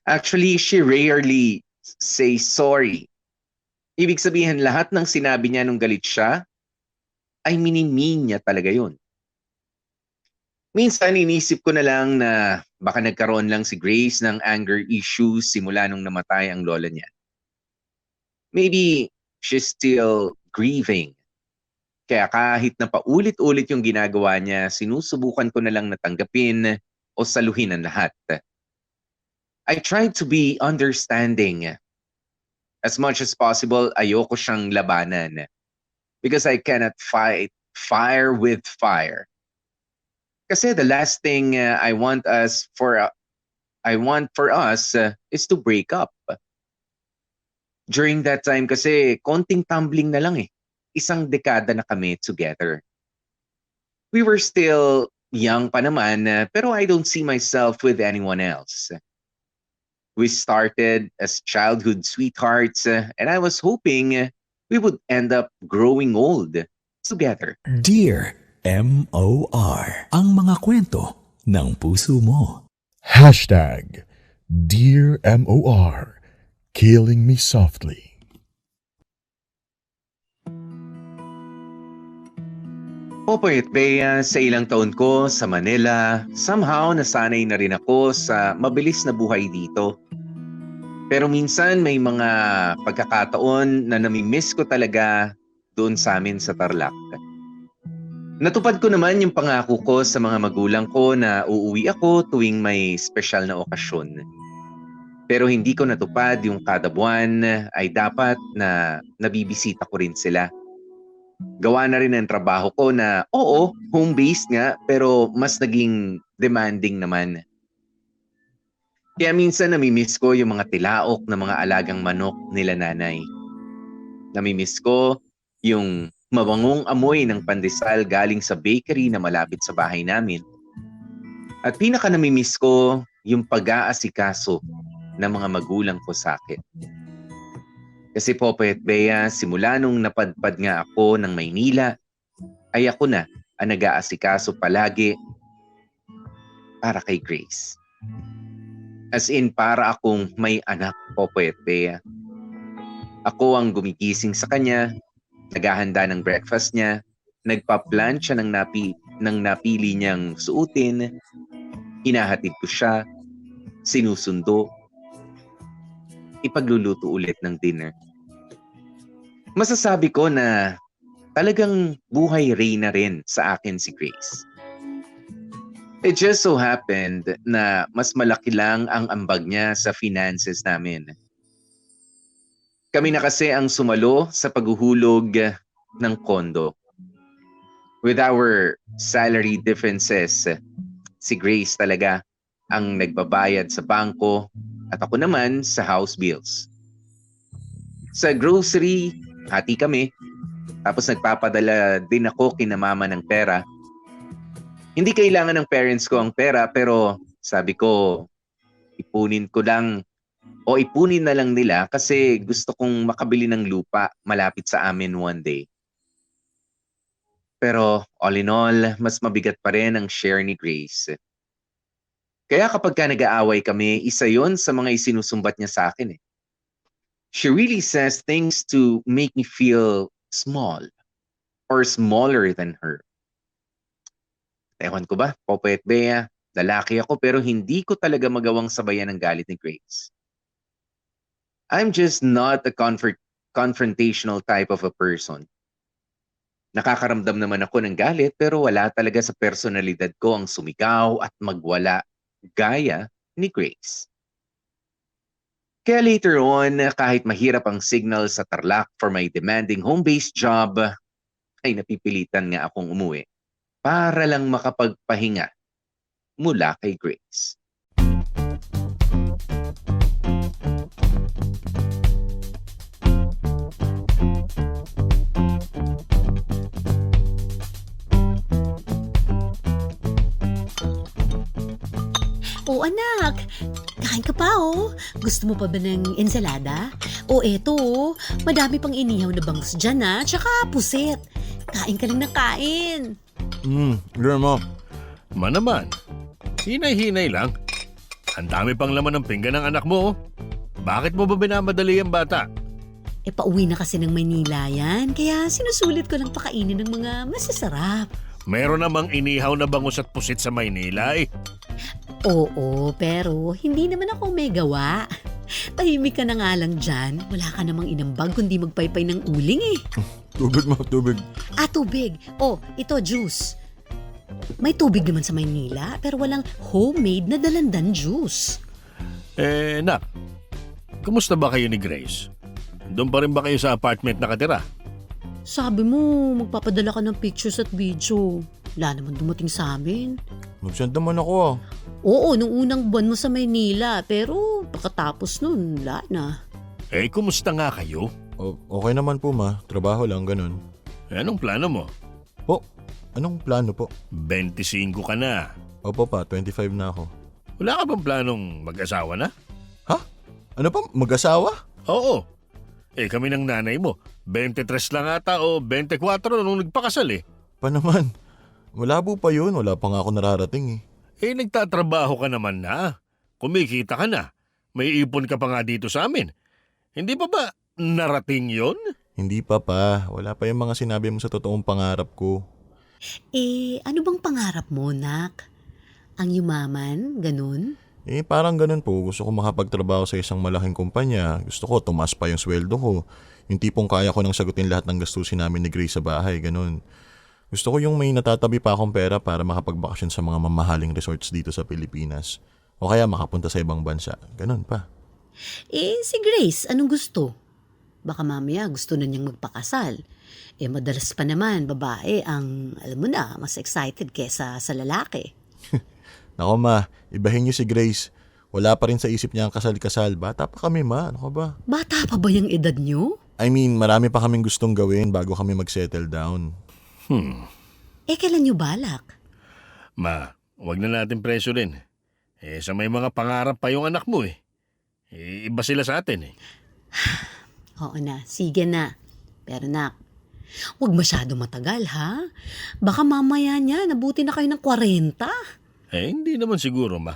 Actually, she rarely says sorry. Ibig sabihin, lahat ng sinabi niya nung galit siya, ay minimin niya talaga yun. Minsan, inisip ko na lang na baka nagkaroon lang si Grace ng anger issues simula nung namatay ang lola niya. Maybe she's still grieving. Kaya kahit na paulit-ulit yung ginagawa niya, sinusubukan ko na lang natanggapin o saluhin ang lahat. I tried to be understanding. As much as possible, ayoko siyang labanan. Because I cannot fight fire with fire. Kasi the last thing I want for us is to break up. During that time kasi, konting tumbling na lang eh. Isang dekada na kami together. We were still young pa naman, pero I don't see myself with anyone else. We started as childhood sweethearts, and I was hoping we would end up growing old together. Dear M.O.R. Ang mga kwento ng puso mo. Hashtag Dear M.O.R. Killing Me Softly. Popoy at Bea, sa ilang taon ko sa Manila, somehow nasanay na rin ako sa mabilis na buhay dito. Pero minsan may mga pagkakataon na namimiss ko talaga doon sa amin sa Tarlac. Natupad ko naman yung pangako ko sa mga magulang ko na uuwi ako tuwing may special na okasyon. Pero hindi ko natupad yung kada buwan ay dapat na nabibisita ko rin sila. Gawa na rin ang trabaho ko na oo, home-based nga pero mas naging demanding naman. Kaya minsan namimiss ko yung mga tilaok na mga alagang manok nila nanay. Namimiss ko yung mabangong amoy ng pandesal galing sa bakery na malapit sa bahay namin. At pinaka namimiss ko yung pag-aasikaso ng mga magulang ko sa akin. Kasi Popoy at Bea, simula nung napadpad nga ako ng Maynila, ay ako na ang nag-aasikaso palagi para kay Grace. As in, para akong may anak, Popoy at Bea. Ako ang gumigising sa kanya, naghahanda ng breakfast niya, nagpa-plan siya ng napili niyang suotin, hinahatid ko siya, sinusundo, ipagluluto ulit ng dinner. Masasabi ko na talagang buhay reyna rin sa akin si Grace. It just so happened na mas malaki lang ang ambag niya sa finances namin. Kami na kasi ang sumalo sa paghuhulog ng kondo. With our salary differences, si Grace talaga ang nagbabayad sa bangko at ako naman sa house bills. Sa grocery, hati kami. Tapos nagpapadala din ako kina mama ng pera. Hindi kailangan ng parents ko ang pera pero sabi ko, ipunin na lang nila kasi gusto kong makabili ng lupa malapit sa amin one day. Pero all in all, mas mabigat pa rin ang share ni Grace. Kaya kapag nag-aaway kami, isa yon sa mga isinusumbat niya sa akin. She really says things to make me feel small or smaller than her. Ewan ko ba, Popoy at Bea, lalaki ako pero hindi ko talaga magawang sabayan ang galit ni Grace. I'm just not a confrontational type of a person. Nakakaramdam naman ako ng galit pero wala talaga sa personalidad ko ang sumigaw at magwala gaya ni Grace. Kaya later on, kahit mahirap ang signal sa Tarlac for my demanding home-based job, ay napipilitan nga akong umuwi para lang makapagpahinga mula kay Grace. Oh anak, kain ka pa oh. Gusto mo pa ba ng ensalada? O eto oh, madami pang inihaw na bangus dyan ah, tsaka puset. Kain ka lang ng kain. Grandma. Manaman, hinay-hinay lang. Ang dami pang laman ng pinggan ng anak mo. Bakit mo ba binamadali ang bata? E pauwi na kasi ng Maynila yan, kaya sinusulit ko lang pakainin ng mga masasarap. Meron namang inihaw na bangus at pusit sa Maynila eh. Oo, pero hindi naman ako may gawa. Tahimik ka na nga lang dyan. Wala ka namang inambag kundi magpaypay ng uling eh. Tubig mo, tubig. Ah, tubig. Oh, ito, juice. May tubig naman sa Maynila, pero walang homemade na dalandan juice. Nak, kumusta ba kayo ni Grace? Doon pa rin ba kayo sa apartment nakatira? Sabi mo, magpapadala ka ng pictures at video. Wala naman dumating sa amin. Nagsend naman ako ah. Oo, nung unang buwan mo sa Maynila, pero pagkatapos nun, wala na. Kumusta nga kayo? Okay naman po ma, trabaho lang ganun. Anong plano mo? Po, anong plano po? 25 ka na. Opo pa, 25 na ako. Wala ka bang planong mag-asawa na? Ha? Ano pa, mag-asawa? Oo. Eh kami ng nanay mo, 23 lang ata o 24 nung nagpakasal eh. Pa naman, malabo pa yun. Wala pa nga ako nararating eh. Eh nagtatrabaho ka naman na. Kumikita ka na. May ipon ka pa nga dito sa amin. Hindi pa ba narating yon? Hindi pa pa. Wala pa yung mga sinabi mo sa totoong pangarap ko. Ano bang pangarap mo, nak? Ang yumaman? Ganun? Parang ganun po. Gusto ko makapagtrabaho sa isang malaking kumpanya. Gusto ko tumaas pa yung sweldo ko. Yung tipong kaya ko nang sagutin lahat ng gastusin namin ni Grace sa bahay. Ganun. Gusto ko yung may natatabi pa akong pera para makapagbakasyon sa mga mamahaling resorts dito sa Pilipinas. O kaya makapunta sa ibang bansa. Ganun pa. Si Grace, anong gusto? Baka mamaya gusto na niyang magpakasal. Madalas pa naman, babae ang, alam mo na, mas excited kesa sa lalaki. Nako ma, ibahin niyo si Grace. Wala pa rin sa isip niya ang kasal-kasal. Bata pa kami ma, ano ka ba? Bata pa ba yung edad niyo? I mean, marami pa kaming gustong gawin bago kami mag-settle down. Kailan niyo balak? Ma, wag na natin preso rin. Sa may mga pangarap pa yung anak mo eh. Iba sila sa atin eh. Oo na, sige na. Pero nak, huwag masyado matagal ha. Baka mamaya niya, nabuti na kayo ng 40. Hindi naman siguro ma.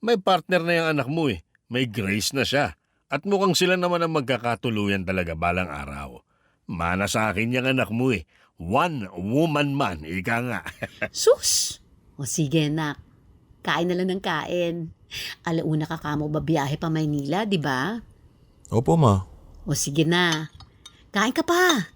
May partner na yung anak mo eh. May Grace na siya. At mukhang sila naman ang magkakatuluyan talaga balang araw. Mana sa akin yung anak mo eh. One woman man, ika nga. Sus! O sige nak, kain na lang ng kain. Alauna ka kamo babiyahe pa Maynila, di ba? Opo ma. O sige na, kain ka pa.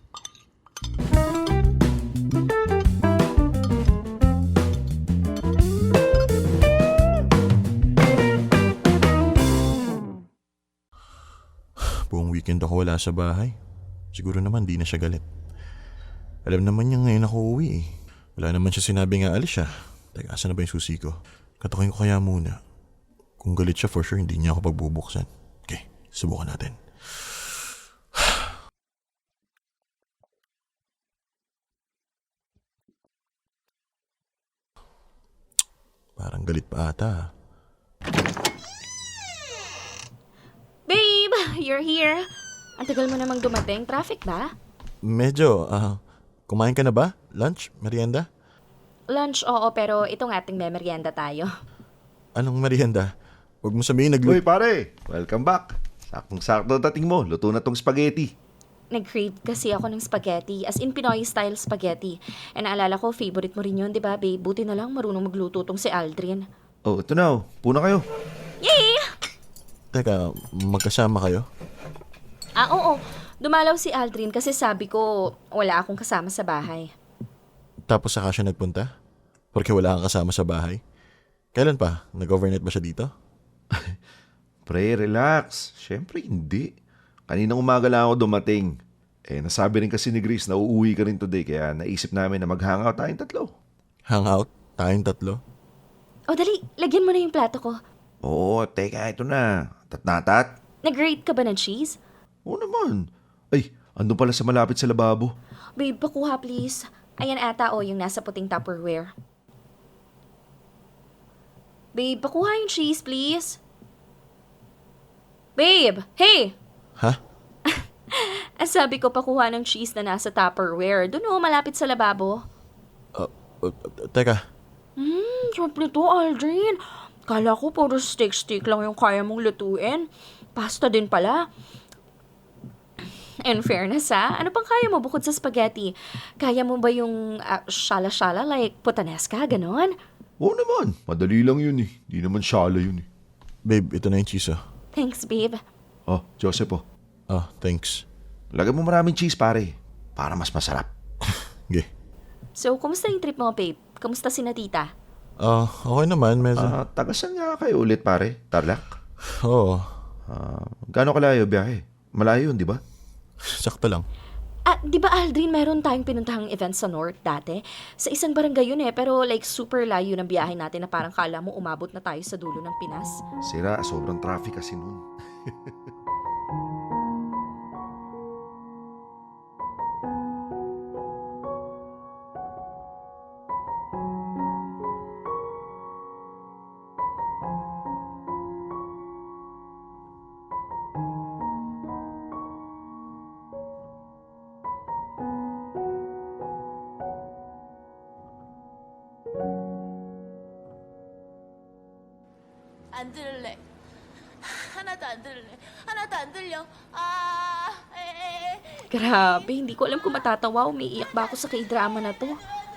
Buong weekend ako wala sa bahay. Siguro naman di na siya galit. Alam naman niya ngayon ako uwi eh. Wala naman siya sinabi nga alis siya. Teka, asan na ba yung susi ko? Katukin ko kaya muna. Kung galit siya for sure hindi niya ako pagbubuksan. Okay, subukan natin. Parang galit pa ata. Babe, you're here. Ang tagal mo namang dumating. Traffic ba? Medyo, kumain ka na ba? Lunch? Merienda? Lunch, oo, pero itong ating merienda tayo. Anong merienda? Huwag mo sabihin Uy pare, welcome back. Saktong-sakto dating mo, luto na tong spaghetti. Nag-crave kasi ako ng spaghetti, as in Pinoy-style spaghetti. E naalala ko, favorite mo rin yun, di ba, babe? Buti na lang marunong magluto tong si Aldrin. Oh, ito na oh. Puna kayo. Yay! Teka, magkasama kayo? Oo. Dumalaw si Aldrin kasi sabi ko, wala akong kasama sa bahay. Tapos saka siya nagpunta? Porque wala kang kasama sa bahay? Kailan pa? Nag-overnight ba siya dito? Pre, relax. Siyempre hindi. Kaninang umaga lang ako dumating. Nasabi rin kasi ni Grace na uuwi ka rin today kaya naisip namin na mag-hangout tayong tatlo. Hangout? Tayong tatlo? O dali, lagyan mo na yung plato ko. Oo, teka, ito na. Tatnatat. Nag-grate ka ba ng cheese? Oo naman. Ay, ando pala sa malapit sa lababo. Babe, pakuha please. Ayan ata yung nasa puting Tupperware. Babe, pakuha yung cheese please. Babe, hey! Ha? Ang sabi ko, pakuha ng cheese na nasa Tupperware. Doon malapit sa lababo. Teka, Sarap nito, Aldrin. Kala ko puro steak-steak lang yung kaya mong lutuin. Pasta din pala. In fairness ano pang kaya mo bukod sa spaghetti? Kaya mo ba yung shala-shala like putanesca, ganon? Oo naman. Madali lang yun eh. Di naman shala yun eh. babe, ito na yung cheese Thanks, babe. Oh, Joseph oh. Thanks. Lagyan mo maraming cheese pare. Para mas masarap. Okay. So, kumusta yung trip mo, babe? Kumusta si Natita? Okay naman, medyo. Tagasan nga kayo ulit pare. Tarlac. Oo, Gaano kalayo biyahe? Malayo yun, di ba? sakto lang. Di ba Aldrin, meron tayong pinuntahang event sa North dati? Sa isang barangay yun pero like super layo ng biyahe natin na parang kala mo umabot na tayo sa dulo ng Pinas. Sira, sobrang traffic kasi nun. 안 들을래. 하나도 안 들을래. 하나도 안 들려. Grabe, hindi ko alam kung matatawa o umiiyak ba ako sa K-drama na to.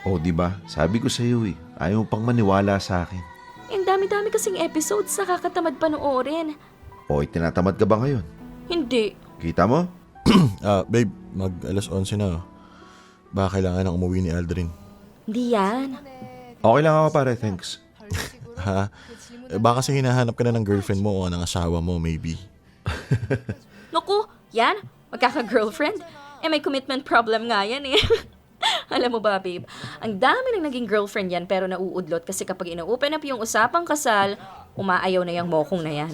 Oh, di ba? Sabi ko sa iyo ayaw mo pang maniwala sa akin. Ang dami-dami kasing episodes, nakakatamad panoorin. O, tinatamad ka ba ngayon? Hindi. Kita mo? Babe, mag 11:00 na. Baka kailangan ng umuwi ni Aldrin. Hindi yan. Okay lang ako pare, thanks. Ha? Baka kasi hinahanap ka na ng girlfriend mo o ng asawa mo, maybe. Naku, yan, magkaka-girlfriend. May commitment problem nga yan eh. Alam mo ba, babe, ang dami nang naging girlfriend yan pero nauudlot kasi kapag ina-open up yung usapang kasal, umaayaw na yung mokong na yan.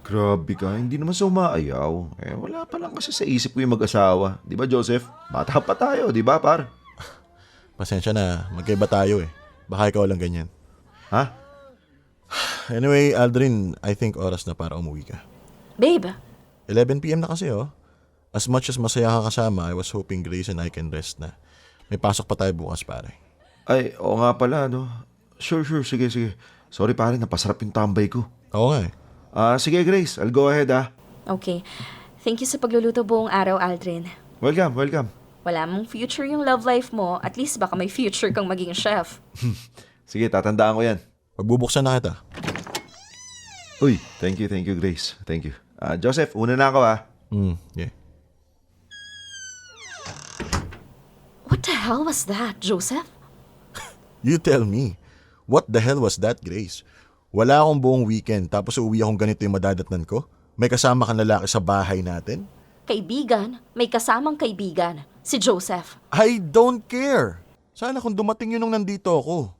Grabe ka, hindi naman sa umaayaw. Wala pa lang kasi sa isip ko yung mag-asawa. Di ba, Joseph? Bata pa tayo, di ba, par? Pasensya na, magkaiba tayo eh. Baka ikaw lang ganyan. Ha? Anyway, Aldrin, I think oras na para umuwi ka. Babe, 11 p.m. na kasi oh. As much as masaya ka kasama, I was hoping Grace and I can rest na. May pasok pa tayo bukas, pare. Ay, oo nga pala, no? Sure, sige. Sorry, pare, napasarap yung tambay ko. Oo nga eh. Sige, Grace, I'll go ahead, okay. Thank you sa pagluluto buong araw, Aldrin. Welcome. Wala mong future yung love life mo, at least baka may future kang maging chef. Sige, tatandaan ko yan. Pagbubuksan na kita. Uy, thank you, Grace. Thank you. Joseph, una na ako, Yeah. What the hell was that, Joseph? You tell me. What the hell was that, Grace? Wala akong buong weekend tapos uuwi akong ganito yung madadatnan ko? May kasama kang lalaki sa bahay natin? Kaibigan, may kasamang kaibigan, si Joseph. I don't care. Sana kung dumating yun nung nandito ako.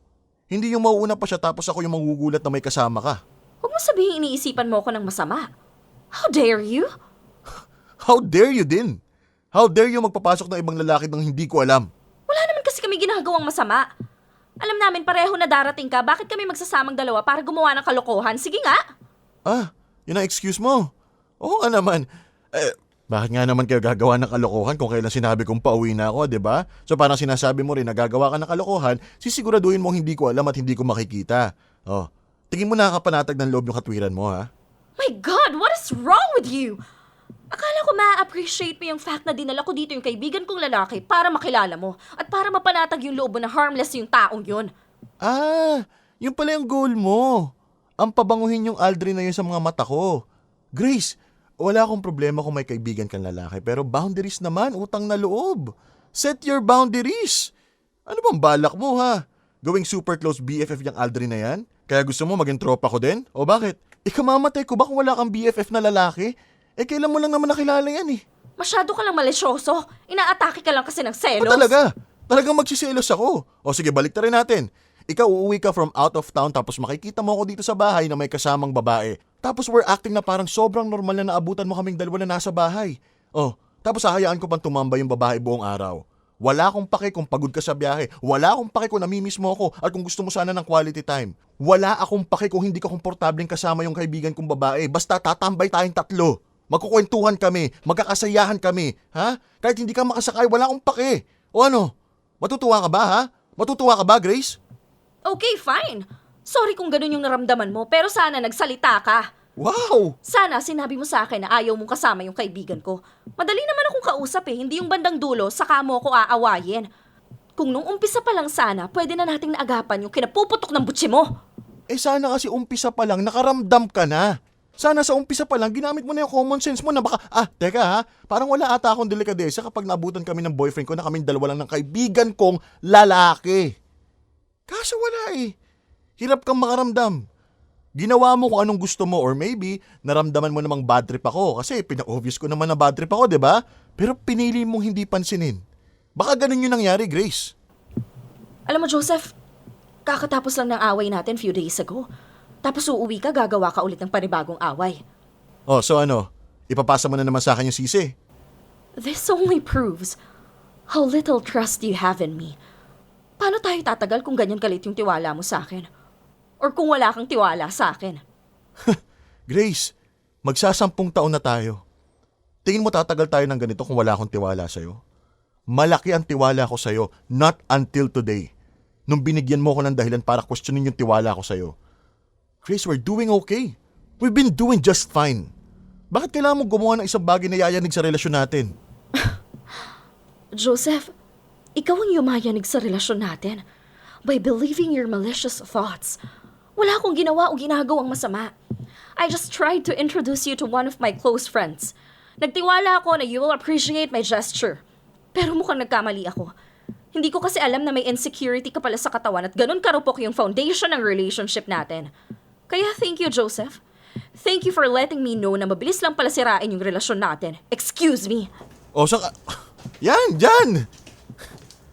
Hindi yung mauuna pa siya tapos ako yung magugulat na may kasama ka. Huwag mo sabihin iniisipan mo ako ng masama. How dare you? How dare you din? How dare you magpapasok ng ibang lalaki nang hindi ko alam? Wala naman kasi kami ginagawang masama. Alam namin pareho na darating ka, bakit kami magsasamang dalawa para gumawa ng kalokohan? Sige nga! Yun ang excuse mo. Oo nga naman. Bakit nga naman kayo gagawa ng kalokohan kung kailan sinabi kong pauwi na ako, di ba? So parang sinasabi mo rin na gagawa ka ng kalokohan, sisiguraduhin mo hindi ko alam at hindi ko makikita. Tingin mo nakakapanatag ng loob yung katwiran mo, ha? My God, what is wrong with you? Akala ko ma-appreciate mo yung fact na dinala ko dito yung kaibigan kong lalaki para makilala mo at para mapanatag yung loob mo na harmless yung taong yun. Yun pala yung goal mo. Ang pabanguhin yung Aldrin na yun sa mga mata ko. Grace, wala akong problema kung may kaibigan kang lalaki pero boundaries naman, utang na loob. Set your boundaries. Ano bang balak mo, ha? Gawing super close BFF yung Aldrin na yan? Kaya gusto mo maging tropa ko din? O bakit? Ikamamatay ko ba kung wala kang BFF na lalaki? Kailan mo lang naman nakilala yan eh. Masyado ka lang malisyoso. Inaatake ka lang kasi ng selos. Talaga? Talagang magsiselos ako. O sige, balik na rin natin. Ikaw uuwi ka from out of town tapos makikita mo ako dito sa bahay na may kasamang babae. Tapos we're acting na parang sobrang normal na naabutan mo kaming dalawa na nasa bahay. Tapos hahayaan ko pang tumambay yung babae buong araw. Wala akong pake kung pagod ka sa biyahe. Wala akong pake kung namimiss mo ako at kung gusto mo sana ng quality time. Wala akong pake kung hindi ka komportableng kasama yung kaibigan kong babae. Basta tatambay tayong tatlo. Magkukwentuhan kami, magkakasayahan kami, ha? Kahit hindi ka makasakay, wala akong pake. O ano? Matutuwa ka ba, ha? Matutuwa ka ba, Grace? Okay, fine. Sorry kung ganun yung naramdaman mo, pero sana nagsalita ka. Wow! Sana sinabi mo sa akin na ayaw mong kasama yung kaibigan ko. Madali naman akong kausap hindi yung bandang dulo, saka mo ako aawayin. Kung nung umpisa pa lang sana, pwede na nating naagapan yung kinapuputok ng butsi mo. Sana kasi umpisa pa lang, nakaramdam ka na. Sana sa umpisa pa lang, ginamit mo na yung common sense mo na baka, teka ha, parang wala ata akong delikadesa kapag naabutan kami ng boyfriend ko na kaming dalawa lang ng kaibigan kong lalaki. Kaso wala eh. Hirap kang makaramdam. Ginawa mo kung anong gusto mo or maybe naramdaman mo namang bad trip ako kasi pina-obvious ko naman na bad trip ako, di ba? Pero pinili mong hindi pansinin. Baka ganun yung nangyari, Grace. Alam mo, Joseph, kakatapos lang ng away natin few days ago. Tapos uuwi ka, gagawa ka ulit ng panibagong away. So ano? Ipapasa mo na naman sa akin yung sisi. This only proves how little trust you have in me. Paano tayo tatagal kung ganyan kalit yung tiwala mo sa akin? Or kung wala kang tiwala sa akin? Grace, magsasampung taon na tayo. Tingin mo tatagal tayo ng ganito kung wala akong tiwala sa'yo? Malaki ang tiwala ko sa'yo, not until today. Nung binigyan mo ko ng dahilan para questionin yung tiwala ko sa'yo. Grace, we're doing okay. We've been doing just fine. Bakit kailangan mo gumawa ng isang bagay na yayanig sa relasyon natin? Joseph, ikaw ang yumayanig sa relasyon natin by believing your malicious thoughts. Wala akong ginawa o ginagawang masama. I just tried to introduce you to one of my close friends. Nagtiwala ako na you will appreciate my gesture. Pero mukhang nagkamali ako. Hindi ko kasi alam na may insecurity ka pala sa katawan at ganun karupok yung foundation ng relationship natin. Kaya thank you, Joseph. Thank you for letting me know na mabilis lang pala sirain yung relasyon natin. Excuse me. O, saka... Yan, dyan!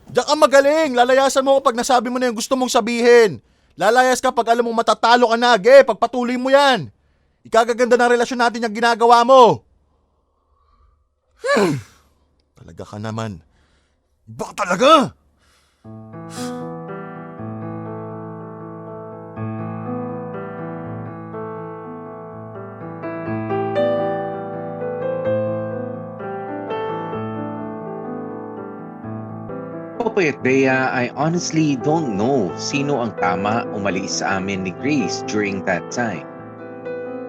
Diyan ka magaling. Lalayasan mo kapag nasabi mo na yung gusto mong sabihin. Lalayas ka pag alam mong matatalo ka na. Pagpatuloy mo yan. Ikagaganda ng relasyon natin yung ginagawa mo. Talaga ka naman. Iba ka talaga! Popoy at Bea, I honestly don't know sino ang tama umalis sa amin ni Grace during that time.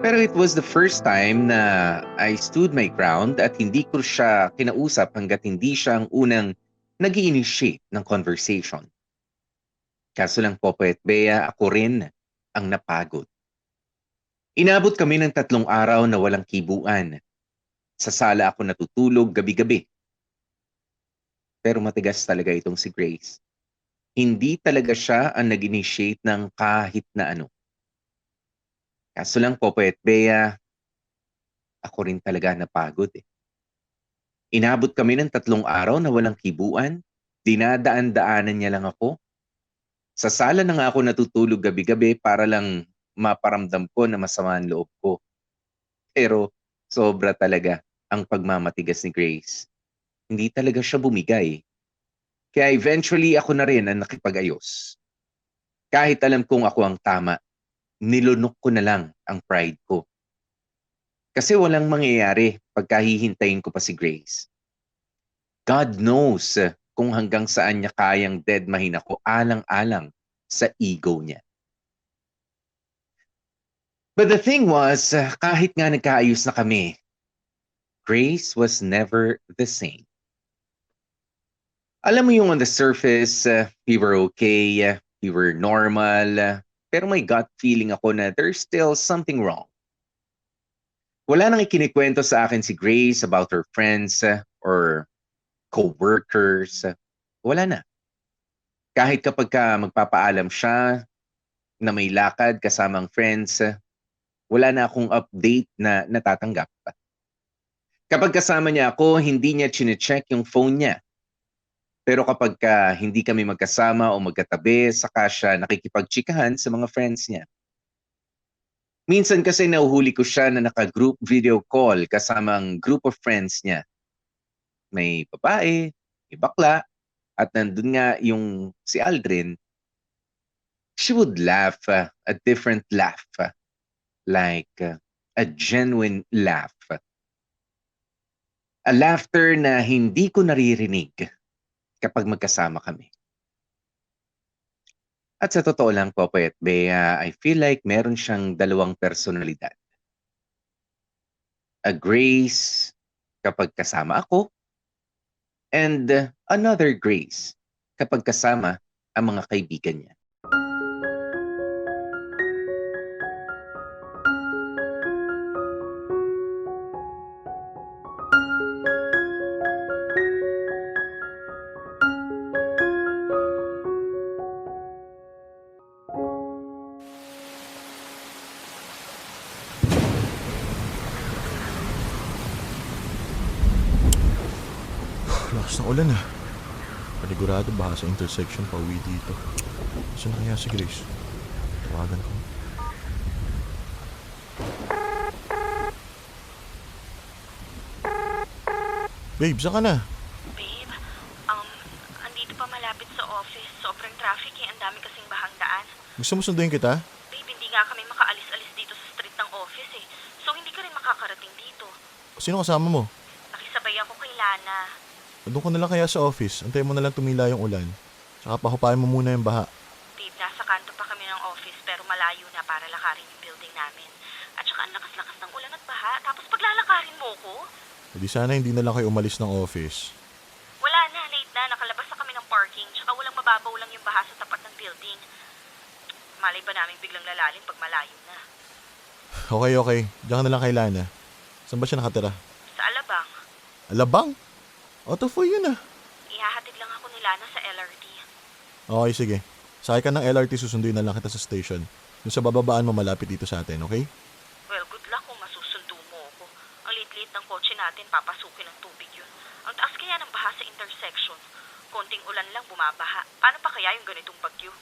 Pero it was the first time na I stood my ground at hindi ko siya kinausap hanggat hindi siya ang unang nag-i-initiate ng conversation. Kaso lang, Popoy at Bea, ako rin ang napagod. Inabot kami ng 3 araw na walang kibuan. Sa sala ako natutulog gabi-gabi. Pero matigas talaga itong si Grace. Hindi talaga siya ang nag-initiate ng kahit na ano. Kaso lang, Popoy at Bea, ako rin talaga napagod eh. Inabot kami ng 3 araw na walang kibuan. Dinadaan-daanan niya lang ako. Sa sala na nga ako natutulog gabi-gabi para lang maparamdam ko na masama ang loob ko. Pero sobra talaga ang pagmamatigas ni Grace. Hindi talaga siya bumigay. Kaya eventually ako na rin ang nakipag-ayos. Kahit alam kong ako ang tama, nilunok ko na lang ang pride ko. Kasi walang mangyayari pagka hihintayin ko pa si Grace. God knows kung hanggang saan niya kayang deadmahin ako alang-alang sa ego niya. But the thing was, kahit nga nagkaayos na kami, Grace was never the same. Alam mo yung on the surface, we were okay, we were normal, pero may gut feeling ako na there's still something wrong. Wala nang ikinikwento sa akin si Grace about her friends or co-workers. Wala na. Kahit kapag magpapaalam siya na may lakad kasamang friends, wala na akong update na natatanggap. Kapag kasama niya ako, hindi niya chine-check yung phone niya. Pero kapag hindi kami magkasama o magkatabi, saka siya nakikipagchikahan sa mga friends niya. Minsan kasi nahuhuli ko siya na naka-group video call kasama ang group of friends niya. May babae, may bakla, at nandun nga yung si Aldrin. She would laugh, a different laugh, like a genuine laugh. A laughter na hindi ko naririnig kapag magkasama kami. At sa totoo lang, Popoy at Bea, I feel like meron siyang 2 personalidad. A Grace kapag kasama ako, and another Grace kapag kasama ang mga kaibigan niya. Lakas ng ulan ah. Panigurado baka sa intersection pa uwi dito. Saan na kaya si Grace? Tawagan ko. Babe, saan ka na? Babe, andito pa malapit sa office. Sobrang traffic eh. Ang dami kasing bahang daan. Gusto mo sunduin kita? Babe, hindi nga kami makaalis-alis dito sa street ng office eh. So hindi ka rin makakarating dito. Sino kasama mo? Nakisabay ako kay Lana. Doon ko na lang kaya sa office. Antayin mo na lang tumila yung ulan. Tsaka pahupain mo muna yung baha. Babe, nasa kanto pa kami ng office pero malayo na para lakarin yung building namin. At saka ang lakas-lakas ng ulan at baha, tapos paglalakarin mo ko? Di sana hindi na lang kayo umalis ng office. Wala na, late na. Nakalabas na kami ng parking, tsaka walang mababaw lang yung baha sa tapat ng building. Malay ba namin biglang lalalim pag malayo na? Okay. Diyan ka na lang kay Lana. Saan ba siya nakatira? Sa Alabang, Alabang? Auto for yun ah. ihahatid lang ako ni Lana sa LRT. Okay, sige. Sakay ka ng LRT, susunduin na lang kita sa station. Yung sa bababaan mo malapit dito sa atin, okay? Well, good luck kung masusundo mo ako. Ang liit-liit ng kotse natin, papasukin ng tubig yun. Ang taas kaya ng baha sa intersection. Konting ulan lang, bumabaha. Paano pa kaya yung ganitong bagyo?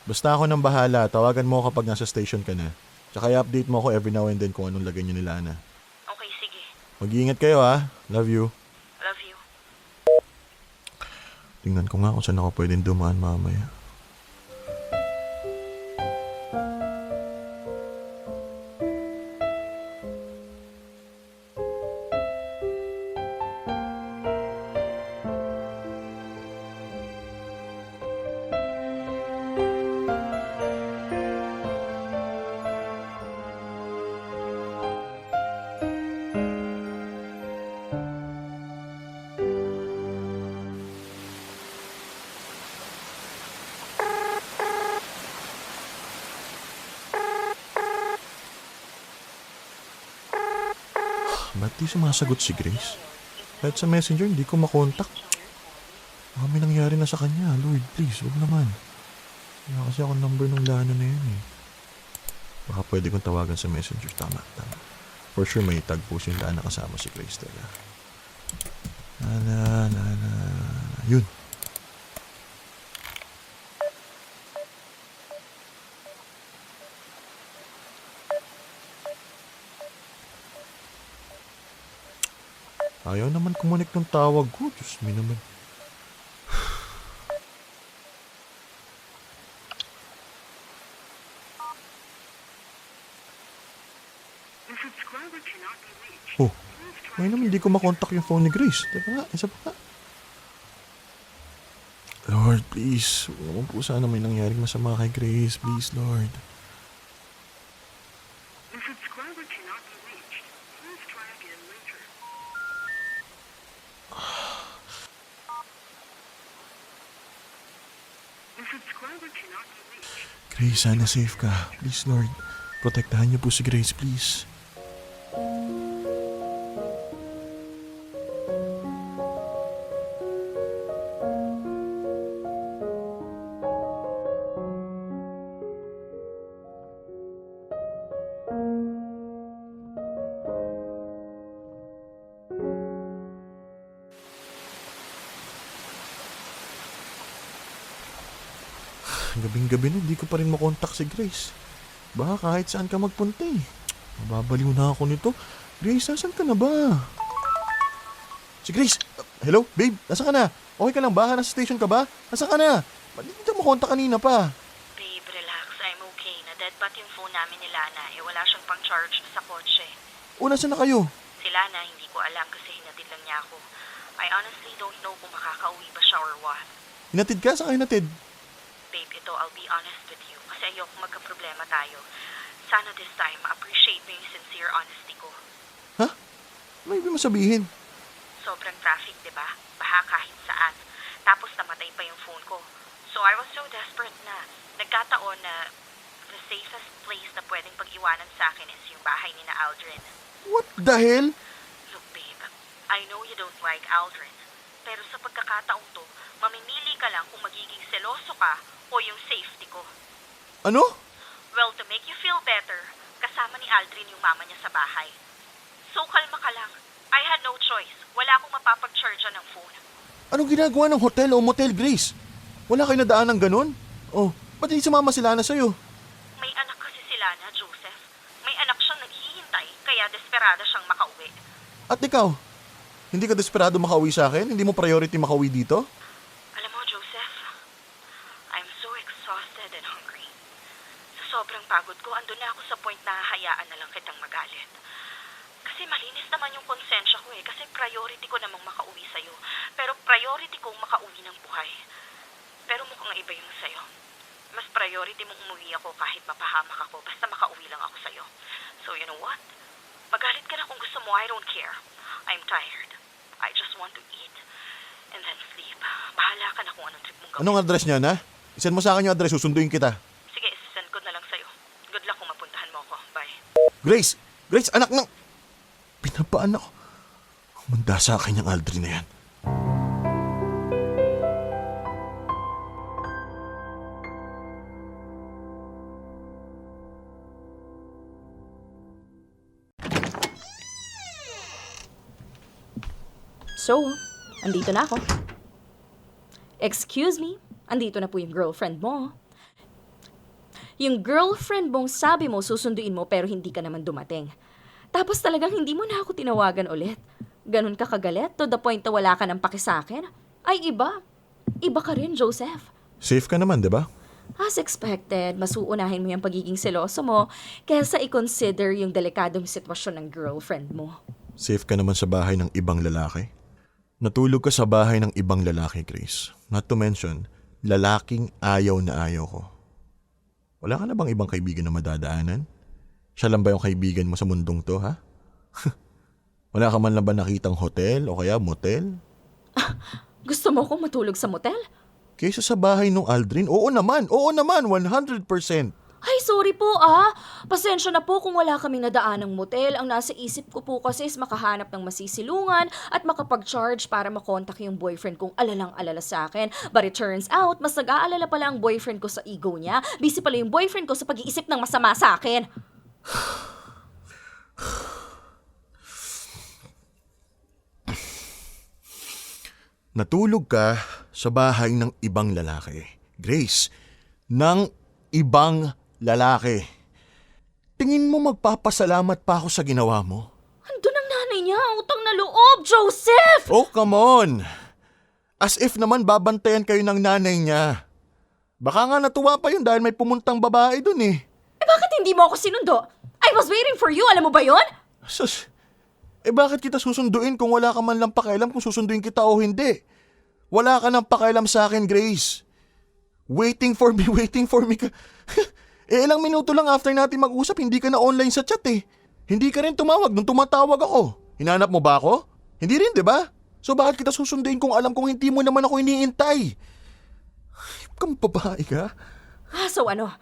Basta ako nang bahala. Tawagan mo ako kapag nasa station ka na. Tsaka i-update mo ako every now and then kung anong lagay niyo ni Lana. Okay, sige. Mag-iingat kayo ha. Love you. Love you. Tingnan ko nga kung saan ako pwedeng dumaan mamaya. Ba't di sumasagot si Grace? Kahit sa messenger, hindi ko makontak. Baka may nangyari na sa kanya. Lord, please, huwag naman. Wala kasi ako number ng Lana na yun eh. Baka pwede kong tawagan sa messenger. Tama. For sure, may tag post yung Lana kasama si Grace talaga. Lana. Yun. Ayaw naman kumunik ng tawag ko. Diyos me naman. Oh, may naman hindi ko makontak yung phone ni Grace. Teka nga, isa pa nga. Lord, please. Huwag naman po sana may nangyaring masama kay Grace. Please, Lord. Grace, sana safe ka. Please, Lord. Protektahan niyo po si Grace, please. Gabing-gabi na, hindi ko pa rin makontak si Grace. Baka kahit saan ka magpunta eh. Mababaliw na ako nito. Grace, nasan ka na ba? Si Grace! Hello, babe? Nasaan ka na? Okay ka lang ba? Nasa station ka ba? Nasaan ka na? Ba't hindi ka makontak kanina pa? Babe, relax. I'm okay. Na-deadbat yung phone namin ni Lana. Wala siyang pang-charge sa kotse. O, nasaan na kayo? Si Lana, hindi ko alam kasi hinatid lang niya ako. I honestly don't know kung makakauwi ba siya or what. Hinatid ka? Saan ka hinatid? Babe, ito, I'll be honest with you kasi ayoko magka-problema tayo. Sana this time, appreciate mo yung sincere honesty ko. Ha? Ano ibig mo sabihin? Sobrang traffic, di ba? Baha kahit saan. Tapos namatay pa yung phone ko. So I was so desperate na nagkataon na the safest place na pwedeng pag-iwanan sa akin is yung bahay ni na Aldrin. What the hell? Look, babe, I know you don't like Aldrin. Pero sa pagkakataong to, mamimili ka lang kung magiging seloso ka o yung safety ko. Ano? Well, to make you feel better, kasama ni Aldrin yung mama niya sa bahay. So, kalma ka lang. I had no choice. Wala akong mapapag-charge ng phone. Anong ginagawa ng hotel o motel, Grace? Wala kayo nadaan ng ganun? Oh, ba't hindi sumama sila na sa'yo? May anak kasi sila na, Joseph. May anak siyang naghihintay, kaya desperada siyang makauwi. At ikaw? Hindi ka desperado makauwi sa akin? Hindi mo priority makauwi dito? Alam mo, Joseph, I'm so exhausted and hungry. Sa sobrang pagod ko, andun na ako sa point na hahayaan na lang kitang magalit. Kasi malinis naman yung konsensya ko kasi priority ko namang makauwi sa'yo. Pero priority kong makauwi ng buhay. Pero mukhang iba yung sa'yo. Mas priority priority mong umuwi ako kahit mapahamak ako. Basta makauwi lang ako sa'yo. So you know what? Magalit ka na kung gusto mo. I don't care. I'm tired. I just want to eat and then sleep. Bahala ka na kung anong trip mong gawin. Anong address niyan, ha? Isend mo sa akin yung address, susunduin kita. Sige, send ko na lang sa'yo. Good luck kung mapuntahan mo ako. Bye. Grace! Grace, anak ng... Pinapaan ako. Manda sa akin yung Aldrin na yan. So, andito na ako. Excuse me, andito na po yung girlfriend mo. Yung girlfriend mong sabi mo susunduin mo pero hindi ka naman dumating. Tapos talagang hindi mo na ako tinawagan ulit. Ganon ka kagalit to the point na wala ka ng paki sa akin? Ay iba. Iba ka rin, Joseph. Safe ka naman, di ba? As expected, mas uunahin mo yung pagiging seloso mo kaysa i-consider yung delikadong sitwasyon ng girlfriend mo. Safe ka naman sa bahay ng ibang lalaki. Natulog ka sa bahay ng ibang lalaki, Grace. Not to mention, lalaking ayaw na ayaw ko. Wala ka na bang ibang kaibigan na madadaanan? Siya lang ba yung kaibigan mo sa mundong to, ha? Wala ka man lang ba nakitang hotel o kaya motel? Gusto mo akong matulog sa motel? Kaysa sa bahay ng Aldrin? Oo naman, 100%. Ay, sorry po Pasensya na po kung wala kaming nadaan ng motel. Ang nasa isip ko po kasi is makahanap ng masisilungan at makapag-charge para makontak yung boyfriend kong alalang-alala sa akin. But it turns out, mas nag-aalala pala ang boyfriend ko sa ego niya. Busy pala yung boyfriend ko sa pag-iisip ng masama sa akin. Natulog ka sa bahay ng ibang lalaki. Grace, ng ibang lalaki. Tingin mo magpapasalamat pa ako sa ginawa mo? Andun ang nanay niya, utang na loob, Joseph! Oh, come on! As if naman babantayan kayo ng nanay niya. Baka nga natuwa pa yun dahil may pumuntang babae dun eh. Bakit hindi mo ako sinundo? I was waiting for you, alam mo ba yun? Sus, bakit kita susunduin kung wala ka man lang pakialam kung susunduin kita o hindi? Wala ka nang pakialam sa akin, Grace. Waiting for me ka. Ilang minuto lang after natin mag-usap, hindi ka na online sa chat eh. Hindi ka rin tumawag nung tumatawag ako. Hinanap mo ba ako? Hindi rin, di ba? So bakit kita susunduin kung alam kong hindi mo naman ako iniintay? Kang babae ka? So ano?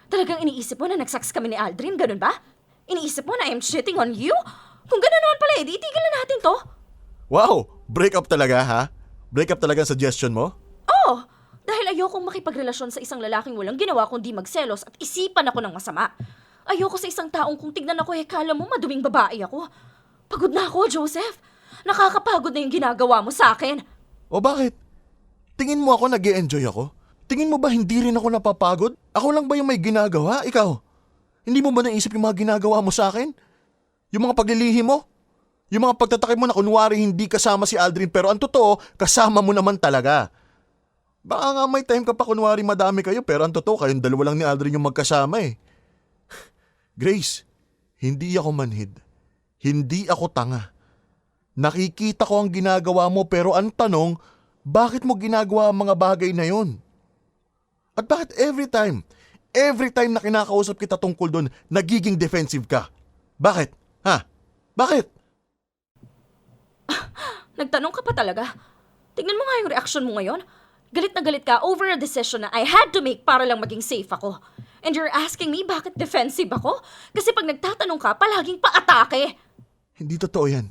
Talagang iniisip mo na nagsaks kami ni Aldrin, ganun ba? Iniisip mo na I'm cheating on you? Kung ganun naman pala di itigil na natin to. Wow, break up talaga ha? Break up talaga ang suggestion mo? Oo, dahil ayokong makipagrelasyon sa isang lalaking walang ginawa kundi magselos at isipan ako ng masama. Ayoko sa isang taong kung tignan ako kala mo maduming babae ako. Pagod na ako, Joseph. Nakakapagod na yung ginagawa mo sa akin. O bakit? Tingin mo ako nag-e-enjoy ako? Tingin mo ba hindi rin ako napapagod? Ako lang ba yung may ginagawa? Ikaw? Hindi mo ba naisip yung mga ginagawa mo sa akin? Yung mga paglilihi mo? Yung mga pagtatakip mo na kunwari hindi kasama si Aldrin pero ang totoo, kasama mo naman talaga. Baka nga may time ka pa kunwari madami kayo pero ang totoo kayong dalawa lang ni Aldrin yung magkasama eh. Grace, hindi ako manhid. Hindi ako tanga. Nakikita ko ang ginagawa mo pero ang tanong, bakit mo ginagawa ang mga bagay na yon? At bakit every time na kinakausap kita tungkol doon, nagiging defensive ka? Bakit? Ha? Bakit? Nagtanong ka pa talaga. Tignan mo nga yung reaction mo ngayon. Galit na galit ka over a decision na I had to make para lang maging safe ako. And you're asking me bakit defensive ako? Kasi pag nagtatanong ka, palaging pa-atake. Hindi totoo yan.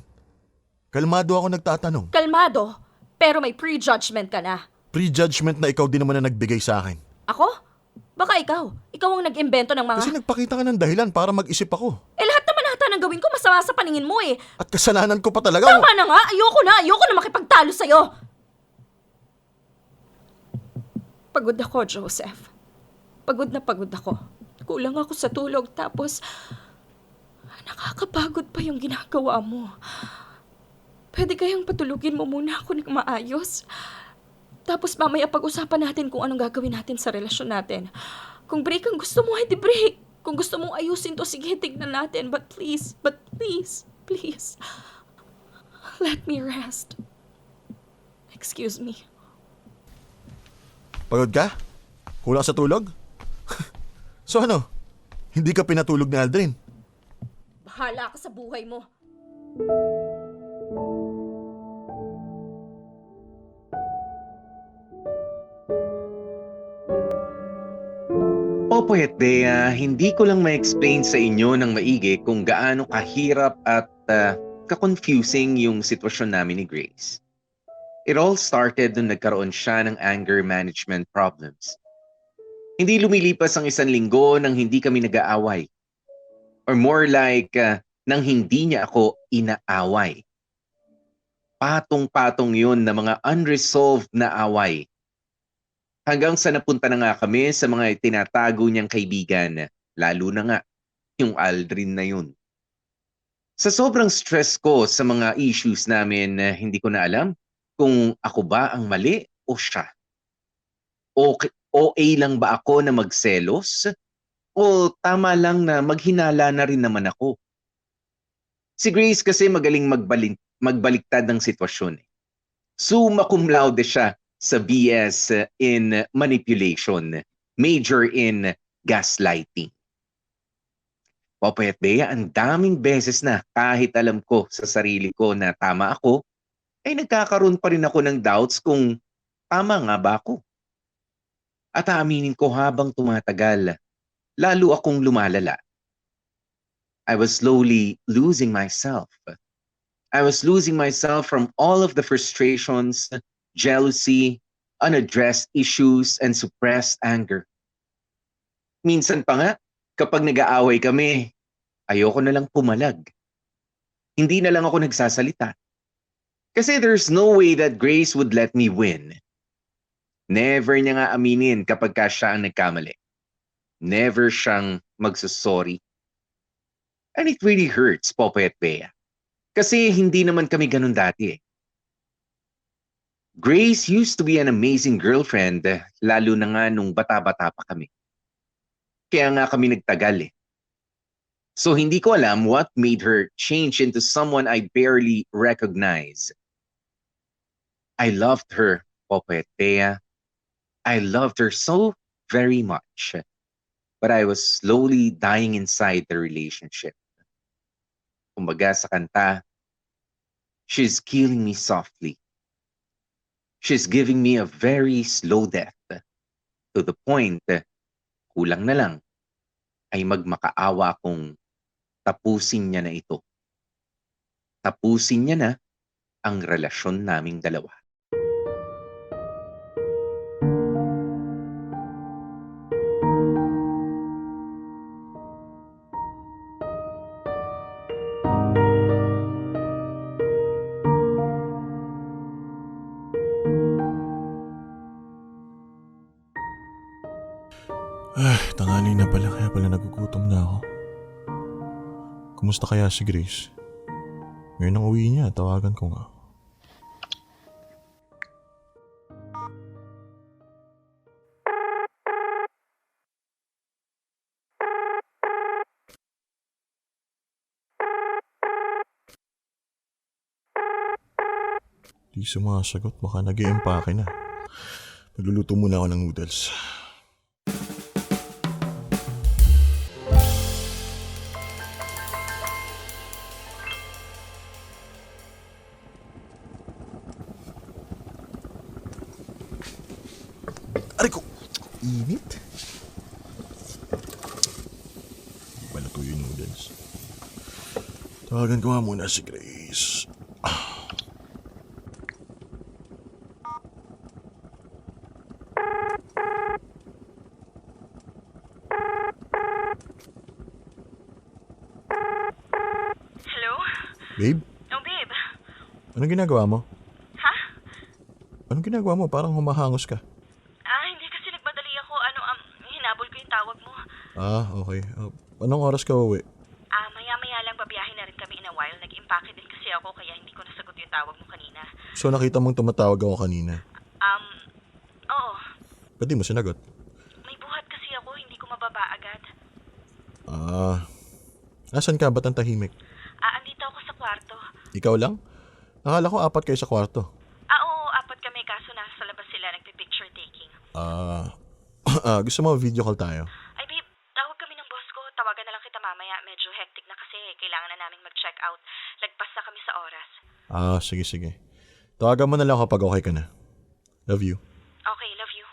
Kalmado ako nagtatanong. Kalmado, pero may prejudgment ka na. Prejudgment na ikaw din naman na nagbigay sa akin. Ako? Baka ikaw. Ikaw ang nag-imbento ng mga... Kasi nagpakita ka ng dahilan para mag-isip ako. Lahat naman ata ng gawin ko masama sa paningin mo eh. At kasalanan ko pa talaga. Tama na nga! Ayoko na makipagtalo sa'yo! Pagod ako, Joseph. Pagod ako. Kulang ako sa tulog tapos... Nakakapagod pa yung ginagawa mo. Pwede kayang patulugin mo muna ako ng maayos? Tapos mamaya pag-usapan natin kung anong gagawin natin sa relasyon natin. Kung break ang gusto mo, edi break. Kung gusto mong ayusin to, sige, tignan natin. But please, let me rest. Excuse me. Pagod ka? Kulang sa tulog? So ano? Hindi ka pinatulog ni Aldrin? Bahala ka sa buhay mo. Popoy at Bea, hindi ko lang ma-explain sa inyo ng maigi kung gaano kahirap at ka-confusing yung sitwasyon namin ni Grace. It all started nung nagkaroon siya ng anger management problems. Hindi lumilipas ang 1 linggo nang hindi kami nag-aaway. Or more like, nang hindi niya ako inaaway. Patong-patong yun na mga unresolved na away. Hanggang sa napunta na nga kami sa mga tinatago niyang kaibigan, lalo na nga yung Aldrin na yun. Sa sobrang stress ko sa mga issues namin, hindi ko na alam kung ako ba ang mali o siya. OA lang ba ako na magselos? O tama lang na maghinala na rin naman ako? Si Grace kasi magaling magbaliktad ng sitwasyon. Summa cum laude siya sa BS in manipulation, major in gaslighting. Popoy at Bea, ang daming beses na kahit alam ko sa sarili ko na tama ako, ay nagkakaroon pa rin ako ng doubts kung tama nga ba ako. At aaminin ko habang tumatagal, lalo akong lumalala. I was slowly losing myself. I was losing myself from all of the frustrations, jealousy, unaddressed issues, and suppressed anger. Minsan pa nga, kapag nag-aaway kami, ayoko na lang pumalag. Hindi na lang ako nagsasalita. Kasi there's no way that Grace would let me win. Never niya nga aminin kapag siya ang nagkamali. Never siyang magsasorry. And it really hurts, Popoy at Bea. Kasi hindi naman kami ganun dati eh. Grace used to be an amazing girlfriend, lalo na nga nung bata-bata pa kami. Kaya nga kami nagtagal eh. So hindi ko alam what made her change into someone I barely recognize. I loved her, Popoy at Bea. I loved her so very much. But I was slowly dying inside the relationship. Kumbaga sa kanta, she's killing me softly. She's giving me a very slow death. To the point, kulang na lang, ay magmakaawa kung tapusin niya na ito. Tapusin niya na ang relasyon naming dalawa. Ay, tanghali na pala, kaya pala nagugutom na ako. Kumusta kaya si Grace? Ngayon ang uwi niya, tawagan ko nga. Di sumasagot, baka nag-i-empake na. Magluluto muna ako ng noodles. Aray ko! Init! Baluto yung noodles. Tawagan ko nga muna si Grace. Hello? Babe? Oh, babe. Anong ginagawa mo? Ha? Anong ginagawa mo? Parang humahangos ka. Hindi kasi nagmadali ako. Hinabol ko yung tawag mo. Ah, okay. Anong oras ka uwi? Maya-maya lang babiyahin na rin kami in a while. Nag-impake din kasi ako kaya hindi ko nasagot yung tawag mo kanina. So nakita mong tumatawag ako kanina. Oo. Ba't di mo sinagot? May buhat kasi ako. Hindi ko mababa agad. Asan ka? Ba't ang tahimik? Andito ako sa kwarto. Ikaw lang? Akala ko 4 kayo sa kwarto. Oo, 4 kami kaso nasa labas sila nagpipicture taking. Gusto mo video call tayo? Ay babe, tawag kami ng boss ko. Tawagan na lang kita mamaya. Medyo hectic na kasi. Kailangan na naming mag-check out. Lagpas na kami sa oras. Sige. Tawagan mo na lang kapag okay ka na. Love you. Okay, love you.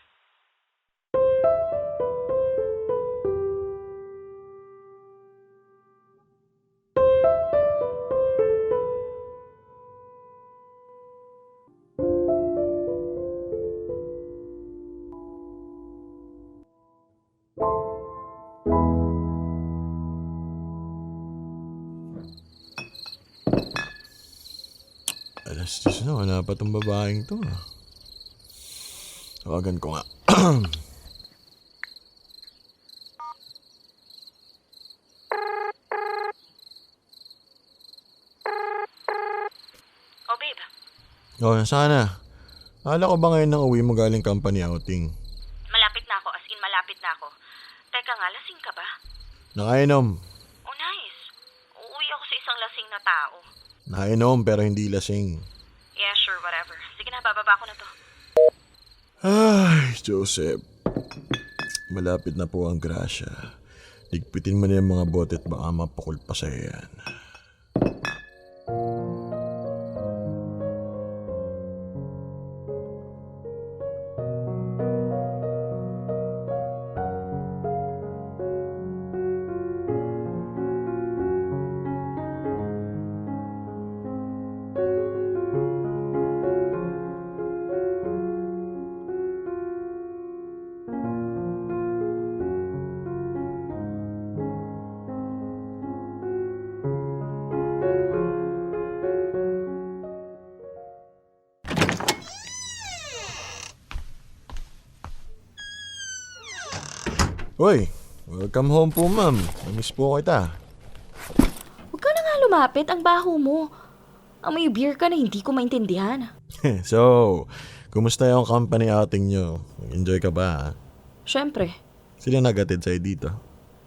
Alas 10 na, wala pa tong babaeng to. Tawagan ko nga. Oh babe, Sana. Akala ko ba ngayon nang uwi mo galing company outing? malapit na ako. As in, malapit na ako. Teka nga, lasing ka ba? Nakainom. Oh nice. Uuwi ako sa isang lasing na tao. Nakainom pero hindi lasing. Yeah, sure, whatever. Sige na, bababa ko na to. Ay, Joseph. Malapit na po ang grasya. Ligpitin mo na yung mga bote at baka mapukul pa sa'yo yan. Uy, welcome home po ma'am. Namiss po kita. Huwag ka na nga lumapit. Ang baho mo. Amoy beer ka na hindi ko maintindihan. So, kumusta yung company outing nyo? Enjoy ka ba? Siyempre, Sila nagatid sa'yo dito?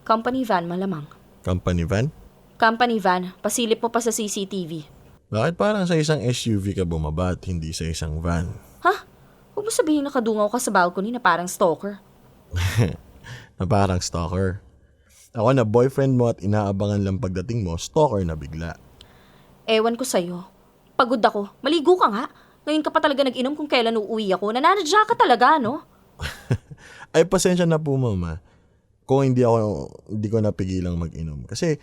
company van malamang. Company van? Company van, pasilip mo pa sa CCTV. Bakit parang sa isang SUV ka bumaba at hindi sa isang van? Ha? Huwag mo sabihin nakadungaw ka sa balcony na parang stalker. Na parang stalker. Ako na boyfriend mo at inaabangan lang pagdating mo, stalker na bigla. Ewan ko sa'yo. Pagod ako. Maligo ka nga. Ngayon ka pa talaga nag-inom kung kailan uuwi ako. Nananadya ka talaga, no? Ay, pasensya na po mama. Kung hindi ko napigilang mag-inom. Kasi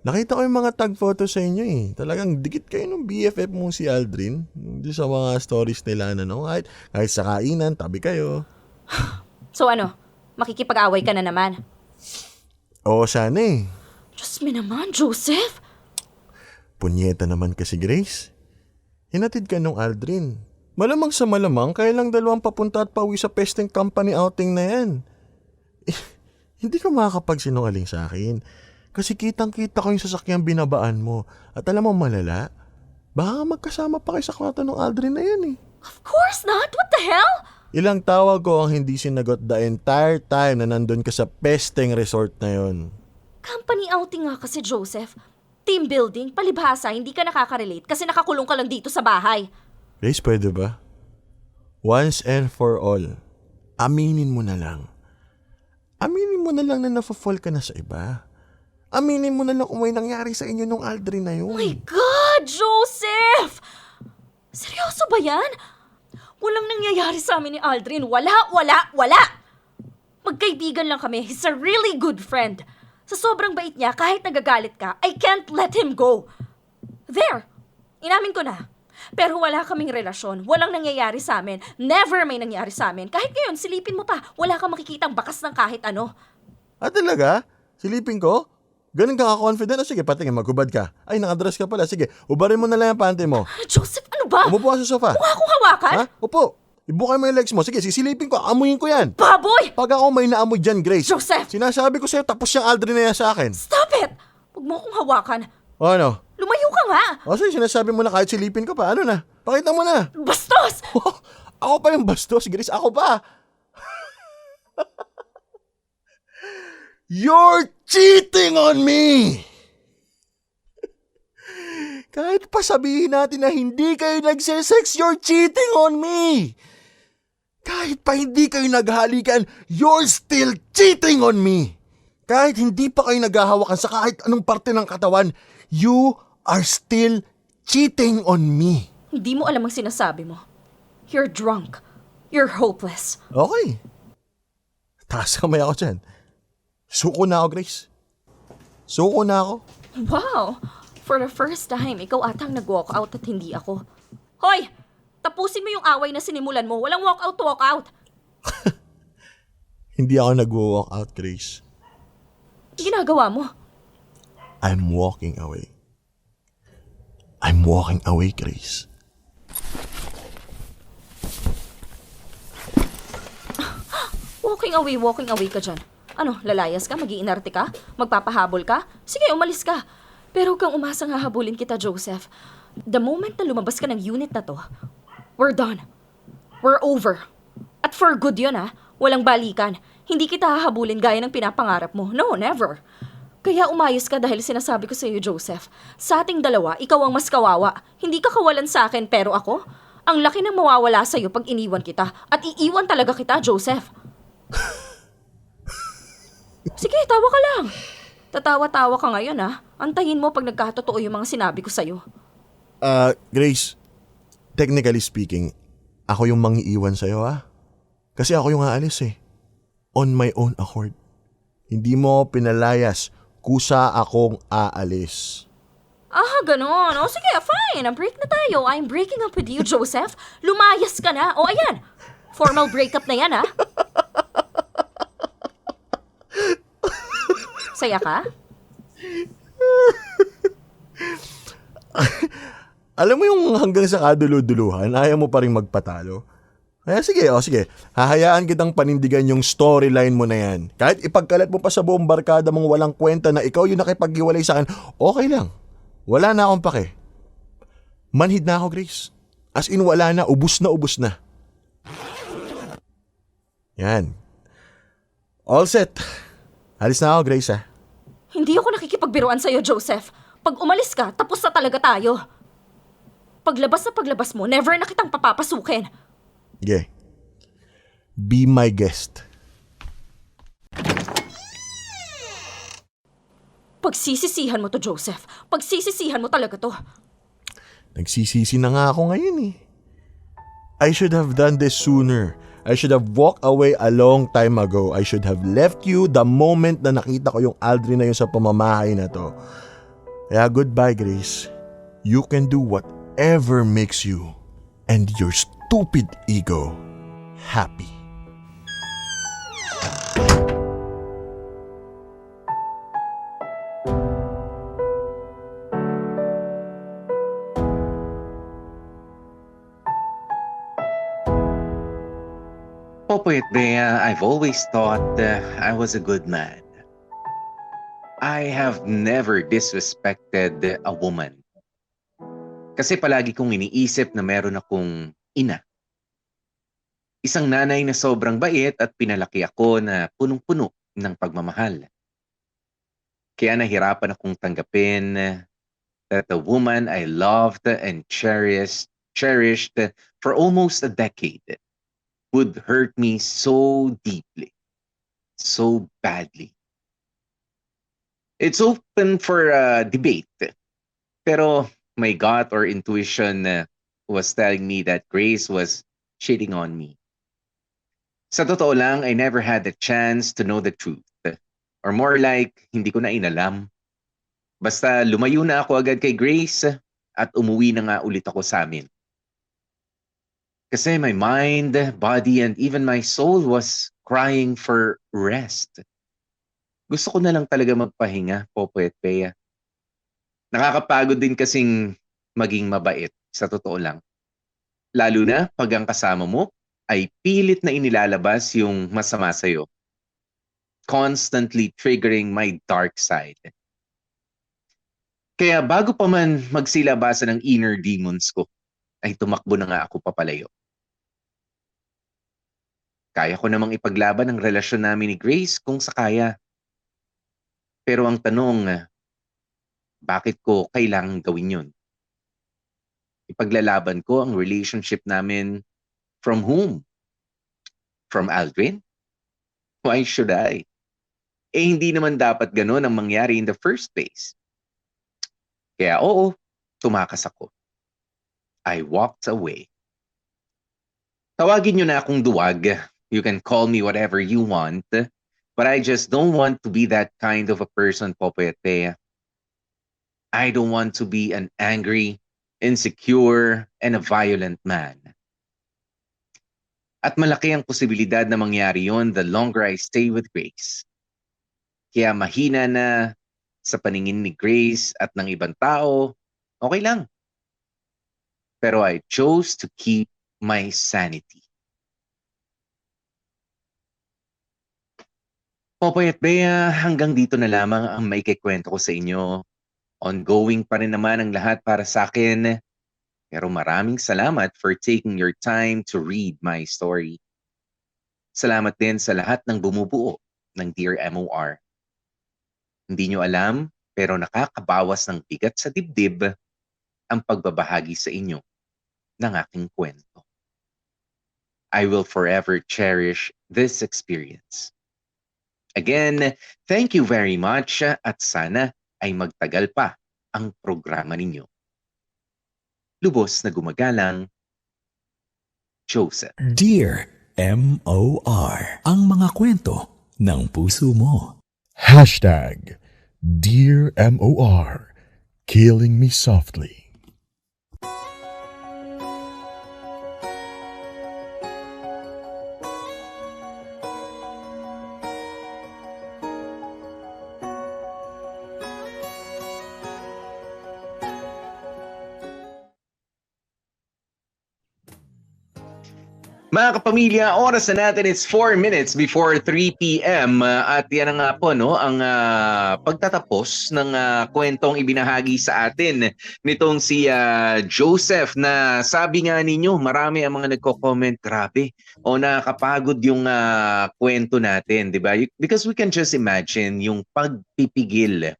nakita ko yung mga tag photos sa inyo eh. Talagang dikit kayo ng BFF mong si Aldrin. Hindi sa mga stories nila na no. Kahit sa kainan, tabi kayo. So ano? Makikipag-away ka na naman. Oo, sana eh. Diyos me naman, Joseph. Punyeta naman kasi Grace. Hinatid ka nung Aldrin. Malamang sa malamang, kailang dalawang papunta at pauwi sa pesteng company outing na yan. Hindi ka makakapagsinungaling sa akin. Kasi kitang-kita ko yung sasakyang binabaan mo. At alam mo malala, baka magkasama pa kayo sa kwarto ng Aldrin na yan eh. Of course not! What the hell? Ilang tawag ko ang hindi sinagot the entire time na nandun ka sa pesteng resort na yon. Company outing nga kasi, Joseph. Team building, palibhasa, hindi ka nakaka-relate kasi nakakulong ka lang dito sa bahay. Grace, pwede ba? Once and for all, aminin mo na lang. Aminin mo na lang na nafa-fall ka na sa iba. Aminin mo na lang kung may nangyari sa inyo nung Aldrin na yun. Oh my God, Joseph! Seryoso ba yan? Walang nangyayari sa amin ni Aldrin. Wala! Magkaibigan lang kami. He's a really good friend. Sa sobrang bait niya, kahit nagagalit ka, I can't let him go. There! Inamin ko na. Pero wala kaming relasyon. Walang nangyayari sa amin. Never may nangyari sa amin. Kahit ngayon, silipin mo pa. Wala kang makikitang bakas ng kahit ano. Ah, talaga? Silipin ko? Ganun ka ka-confident? O sige, patingin, maghubad ka. Ay, nakadress ka pala. Sige, ubarin mo na lang yung panty mo. Joseph, ano ba? Umupo ka sa sofa. Mukha akong hawakan? Ha? Upo. Ibukay mo yung legs mo. Sige, sisilipin ko. Amuyin ko yan. Baboy! Pag ako may naamoy dyan, Grace. Joseph! Sinasabi ko sa'yo, tapos yung Aldrin na yan sa akin. Stop it! Huwag mo akong hawakan. O ano? Lumayo ka nga! O sige, sinasabi mo na kahit silipin ko pa. Ano na? Pakita mo na. Bastos! Ako pa yung bastos, Grace. Ako pa. You're cheating on me! Kahit pa sabihin natin na hindi kayo nagsisex, you're cheating on me! Kahit pa hindi kayo naghalikan, you're still cheating on me. Kahit hindi pa kayo naghahawakan sa kahit anong parte ng katawan, you are still cheating on me. Hindi mo alam ang sinasabi mo. You're drunk. You're hopeless. Okay. Taas kamay ako dyan. Suko na ako, Grace. Suko na ako. Wow! For the first time, ikaw atang nag-walk out at hindi ako. Hoy! Tapusin mo yung away na sinimulan mo. Walang walk out. Hindi ako nag-walk out, Grace. Ginagawa mo. I'm walking away. I'm walking away, Grace. Walking away ka dyan. Ano, lalayas ka? Mag-iinarte ka? Magpapahabol ka? Sige, umalis ka. Pero huwag kang umasang hahabulin kita, Joseph. The moment na lumabas ka ng unit na to, we're done. We're over. At for good yun, ha? Walang balikan. Hindi kita hahabulin gaya ng pinapangarap mo. No, never. Kaya umayos ka dahil sinasabi ko sa iyo, Joseph. Sa ating dalawa, ikaw ang mas kawawa. Hindi ka kawalan sa akin, pero ako, ang laki ng mawawala sa iyo pag iniwan kita. At iiwan talaga kita, Joseph. Sige, tawa ka lang. Tatawa-tawa ka ngayon, ha? Antayin mo pag nagkatotoo yung mga sinabi ko sa'yo. Grace, technically speaking, ako yung mangiiwan sa'yo, ha? Kasi ako yung aalis, eh. On my own accord. Hindi mo pinalayas, kusa akong aalis. Ganon. O sige, fine. Break na tayo. I'm breaking up with you, Joseph. Lumayas ka na. O ayan, formal breakup na yan, ha? Saya ka? Alam mo yung hanggang sa kadulu-duluhan, ayaw mo pa rin magpatalo? Kaya sige. Hahayaan kitang panindigan yung storyline mo na yan. Kahit ipagkalat mo pa sa buong barkada mong walang kwenta na ikaw yung nakipaghiwalay sa akin, okay lang. Wala na akong pake. Manhid na ako, Grace. As in, wala na. Ubus na. Yan. All set. Alis na ako, Grace, ha? Hindi ako nakikipagbiruan sa'yo, Joseph. Pag umalis ka, tapos na talaga tayo. Paglabas mo, never na kitang papapasukin. Sige. Be my guest. Pagsisisihan mo to, Joseph. Pagsisisihan mo talaga to. Nagsisisi na nga ako ngayon, eh. I should have done this sooner. I should have walked away a long time ago. I should have left you the moment na nakita ko yung Aldrin na yun sa pamamahay na to. Kaya goodbye, Grace. You can do whatever makes you and your stupid ego happy. Popoy at Bea, I've always thought I was a good man. I have never disrespected a woman. Kasi palagi kong iniisip na meron akong ina. Isang nanay na sobrang bait at pinalaki ako na punong-puno ng pagmamahal. Kaya nahirapan akong tanggapin that the woman I loved and cherished for almost a decade would hurt me so deeply, so badly. It's open for debate, pero my gut or intuition was telling me that Grace was cheating on me. Sa totoo lang, I never had the chance to know the truth. Or more like, hindi ko na inalam. Basta lumayo na ako agad kay Grace at umuwi na nga ulit ako sa amin. Kasi my mind, body, and even my soul was crying for rest. Gusto ko na lang talaga magpahinga, Popoy at Bea. Nakakapagod din kasing maging mabait, sa totoo lang. Lalo na pag ang kasama mo ay pilit na inilalabas yung masama sa'yo. Constantly triggering my dark side. Kaya bago pa man magsilabasan ng inner demons ko, ay tumakbo na nga ako papalayo. Kaya ko namang ipaglaban ang relasyon namin ni Grace kung sa kaya. Pero ang tanong, bakit ko kailangang gawin yun? Ipaglalaban ko ang relationship namin from whom? From Aldrin? Why should I? Hindi naman dapat ganun ang mangyari in the first place. Kaya oo, tumakas ako. I walked away. Tawagin nyo na akong duwag. You can call me whatever you want. But I just don't want to be that kind of a person, Popoy at Bea. I don't want to be an angry, insecure, and a violent man. At malaki ang posibilidad na mangyari yon the longer I stay with Grace. Kaya mahina na sa paningin ni Grace at ng ibang tao, okay lang. Pero I chose to keep my sanity. Popoy at Bea, hanggang dito na lamang ang maikikwento ko sa inyo. Ongoing pa rin naman ang lahat para sa akin. Pero maraming salamat for taking your time to read my story. Salamat din sa lahat ng bumubuo ng Dear MOR. Hindi nyo alam, pero nakakabawas ng bigat sa dibdib ang pagbabahagi sa inyo ng aking kwento. I will forever cherish this experience. Again, thank you very much at sana ay magtagal pa ang programa ninyo. Lubos na gumagalang, Joseph. Dear MOR, ang mga kwento ng puso mo. Hashtag Dear MOR, Killing Me Softly. Mga kapamilya, oras na natin is 4 minutes before 3 p.m. At yan na nga po, no, ang pagtatapos ng kwentong ibinahagi sa atin nitong si Joseph na sabi nga ninyo, marami ang mga nagko-comment, grabe, o nakakapagod yung kwento natin, di ba? Because we can just imagine yung pagpipigil,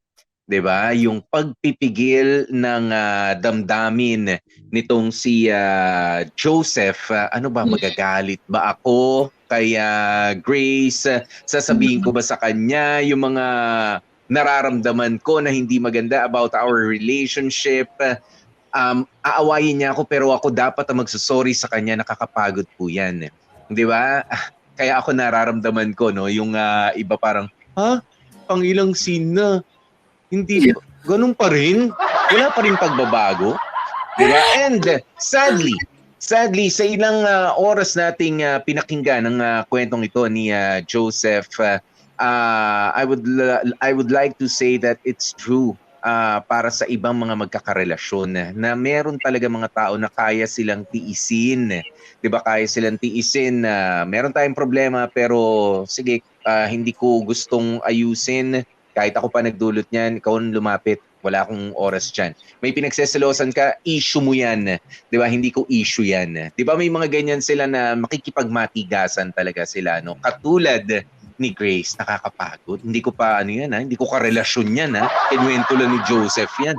di ba? Yung pagpipigil ng damdamin nitong si Joseph. Ano ba, magagalit ba ako kay Grace? Sasabihin ko ba sa kanya yung mga nararamdaman ko na hindi maganda about our relationship? Aawayin niya ako pero ako dapat ang magsusorry sa kanya. Nakakapagod po yan. Di ba? Kaya ako nararamdaman ko, no? Yung iba parang, pang ilang scene na. Hindi, ganun pa rin. Wala pa rin pagbabago. Diba? And sadly, sa ilang oras nating pinakinggan ang kwentong ito ni Joseph, I would like to say that it's true para sa ibang mga magkakarelasyon na meron talaga mga tao na kaya silang tiisin. Diba? Kaya silang tiisin. Meron tayong problema pero sige, hindi ko gustong ayusin. Kahit ako pa nagdulot niyan, ikaw lumapit, wala akong oras dyan. May pinagseselosan ka, issue mo yan. Di ba? Hindi ko issue yan. Di ba may mga ganyan sila na makikipagmatigasan talaga sila. No? Katulad ni Grace, nakakapagod. Hindi ko pa hindi ko karelasyon yan. Kinuwento lang ni Joseph yan.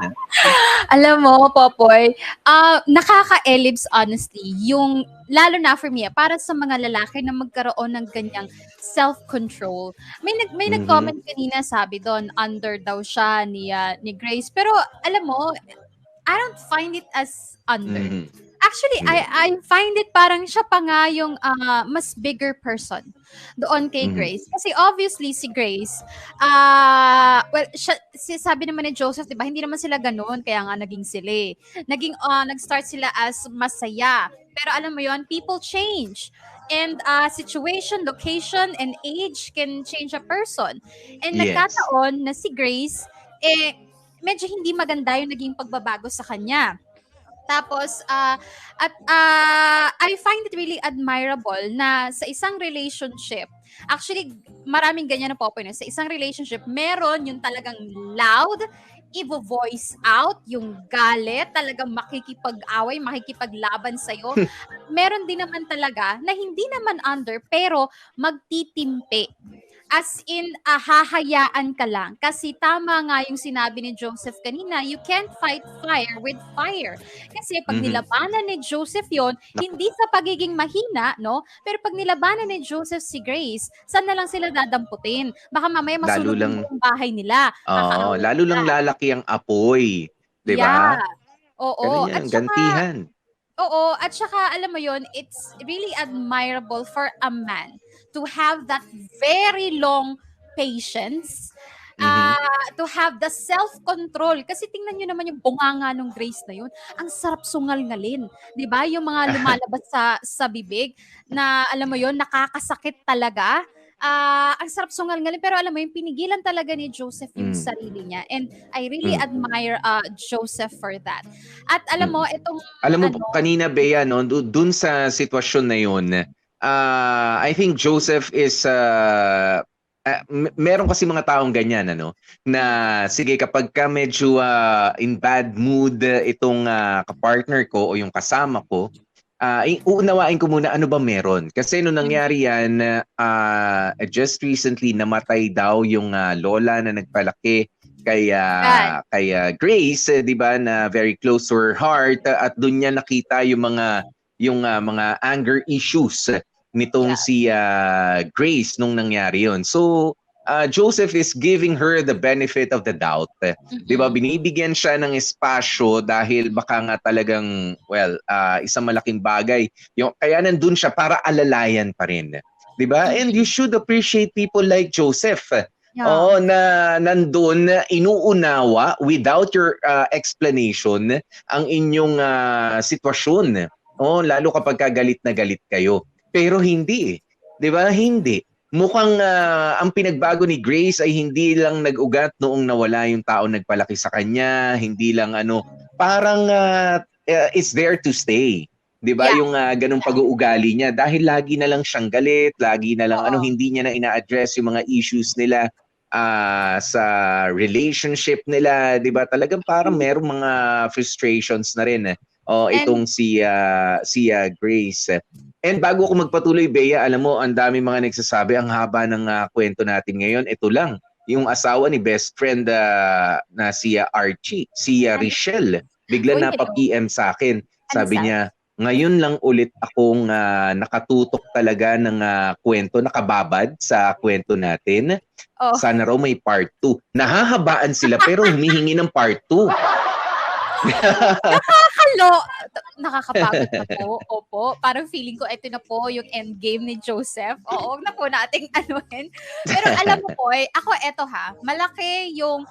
Alam mo, Popoy, nakaka-ellipse honestly, yung, lalo na for me, para sa mga lalaki na magkaroon ng ganyang self-control. May nag-comment kanina, sabi doon, under daw siya ni Grace. Pero, alam mo, I don't find it as under. Actually, I find it parang siya pa nga yung mas bigger person doon kay Grace. Kasi obviously si Grace, sabi naman ni Joseph, 'di ba, hindi naman sila ganoon kaya nga naging sila. Nag-start sila as masaya. Pero alam mo 'yon, people change. And situation, location, and age can change a person. And nagkataon na si Grace, medyo hindi maganda yung naging pagbabago sa kanya. Tapos, I find it really admirable na sa isang relationship, actually, maraming ganyan na Popoy, sa isang relationship, meron yung talagang loud, i-voice out, yung galit, talagang makikipag-away, makikipaglaban sa'yo. Meron din naman talaga na hindi naman under, pero magtitimpi. As in, hahayaan ka lang. Kasi tama nga yung sinabi ni Joseph kanina, you can't fight fire with fire. Kasi pag Mhm. nilabanan ni Joseph yon, hindi sa pagiging mahina, no? Pero pag nilabanan ni Joseph si Grace, saan na lang sila dadamputin? Baka mamaya Lalo masunog lang, yung buong bahay nila. oo, Kakaaway lalo lang sila. lalaki ang apoy, 'di ba? Yeah. Oo. Ganun At 'yan, saka, gantihan. alam mo yon, it's really admirable for a man to have that very long patience, Mhm. to have the self-control. Kasi tingnan nyo naman yung bunganga ng Grace na yun. Ang sarap sungal-ngalin. Di ba? Yung mga lumalabas sa bibig na, alam mo yon, nakakasakit talaga. Ang sarap sungal-ngalin. Pero alam mo yung pinigilan talaga ni Joseph yung Mm. sarili niya. And I really Mm. admire Joseph for that. At alam mo, Mm. itong, Alam mo ano, kanina Bea, no, dun sa sitwasyon na 'yon, I think Joseph is meron kasi mga taong ganyan, ano, na sige kapag ka medyo in bad mood itong kapartner ko o yung kasama ko, uunawain ko muna ano ba meron. Kasi nung nangyari yan, just recently namatay daw yung lola na nagpalaki kay Grace, 'di ba, na very close to her heart, at doon niya nakita yung mga anger issues nitong si Grace nung nangyari yon. So Joseph is giving her the benefit of the doubt. 'Di ba? Binibigyan siya ng espasyo dahil baka nga talagang isang malaking bagay. Kaya nandun siya para alalayan pa rin. 'Di ba? And you should appreciate people like Joseph. Yeah. Oo, na nandun, inuunawa without your explanation ang inyong sitwasyon. Oh, lalo kapag galit na galit kayo. Pero hindi, 'di ba? Hindi. Mukhang ang pinagbago ni Grace ay hindi lang nag-ugat noong nawala yung tao nagpalaki sa kanya, hindi lang parang it's there to stay. 'Di ba? Yeah. Yung ganung pag-uugali niya dahil lagi na lang siyang galit, lagi na lang Oo. hindi niya na ina-address yung mga issues nila sa relationship nila, 'di ba? Talagang parang merong mga frustrations na rin. Itong si Grace. And bago ko magpatuloy, Bea, alam mo, ang dami mga nagsasabi, ang haba ng kwento natin ngayon. Ito lang, yung asawa ni best friend na si Archie, si Richelle, bigla Uy, napa-PM sa akin. Sabi sabi? niya, ngayon lang ulit akong nakatutok talaga ng kwento, nakababad sa kwento natin. Oh. Sana raw may part 2. Nahahabaan sila pero humihingi ng part 2. Nakakapagod na po. Opo. Parang feeling ko ito na po yung endgame ni Joseph. Oo, huwag na po nating anuhin. Pero alam mo po, ako eto malaki yung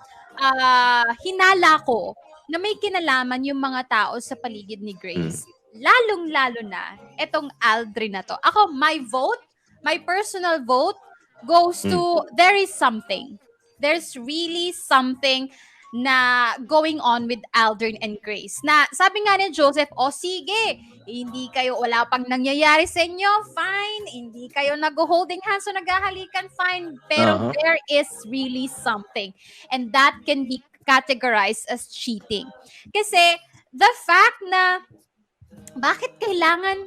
hinala ko na may kinalaman yung mga tao sa paligid ni Grace. Lalong-lalo na etong Aldrin na to. Ako, my personal vote goes to there is something. There's really something na going on with Aldrin and Grace. Na sabi nga ni Joseph, sige, hindi kayo, wala pang nangyayari sa inyo, fine. Hindi kayo nag-holding hands o naghahalikan, fine. Pero there is really something. And that can be categorized as cheating. Kasi the fact na bakit kailangan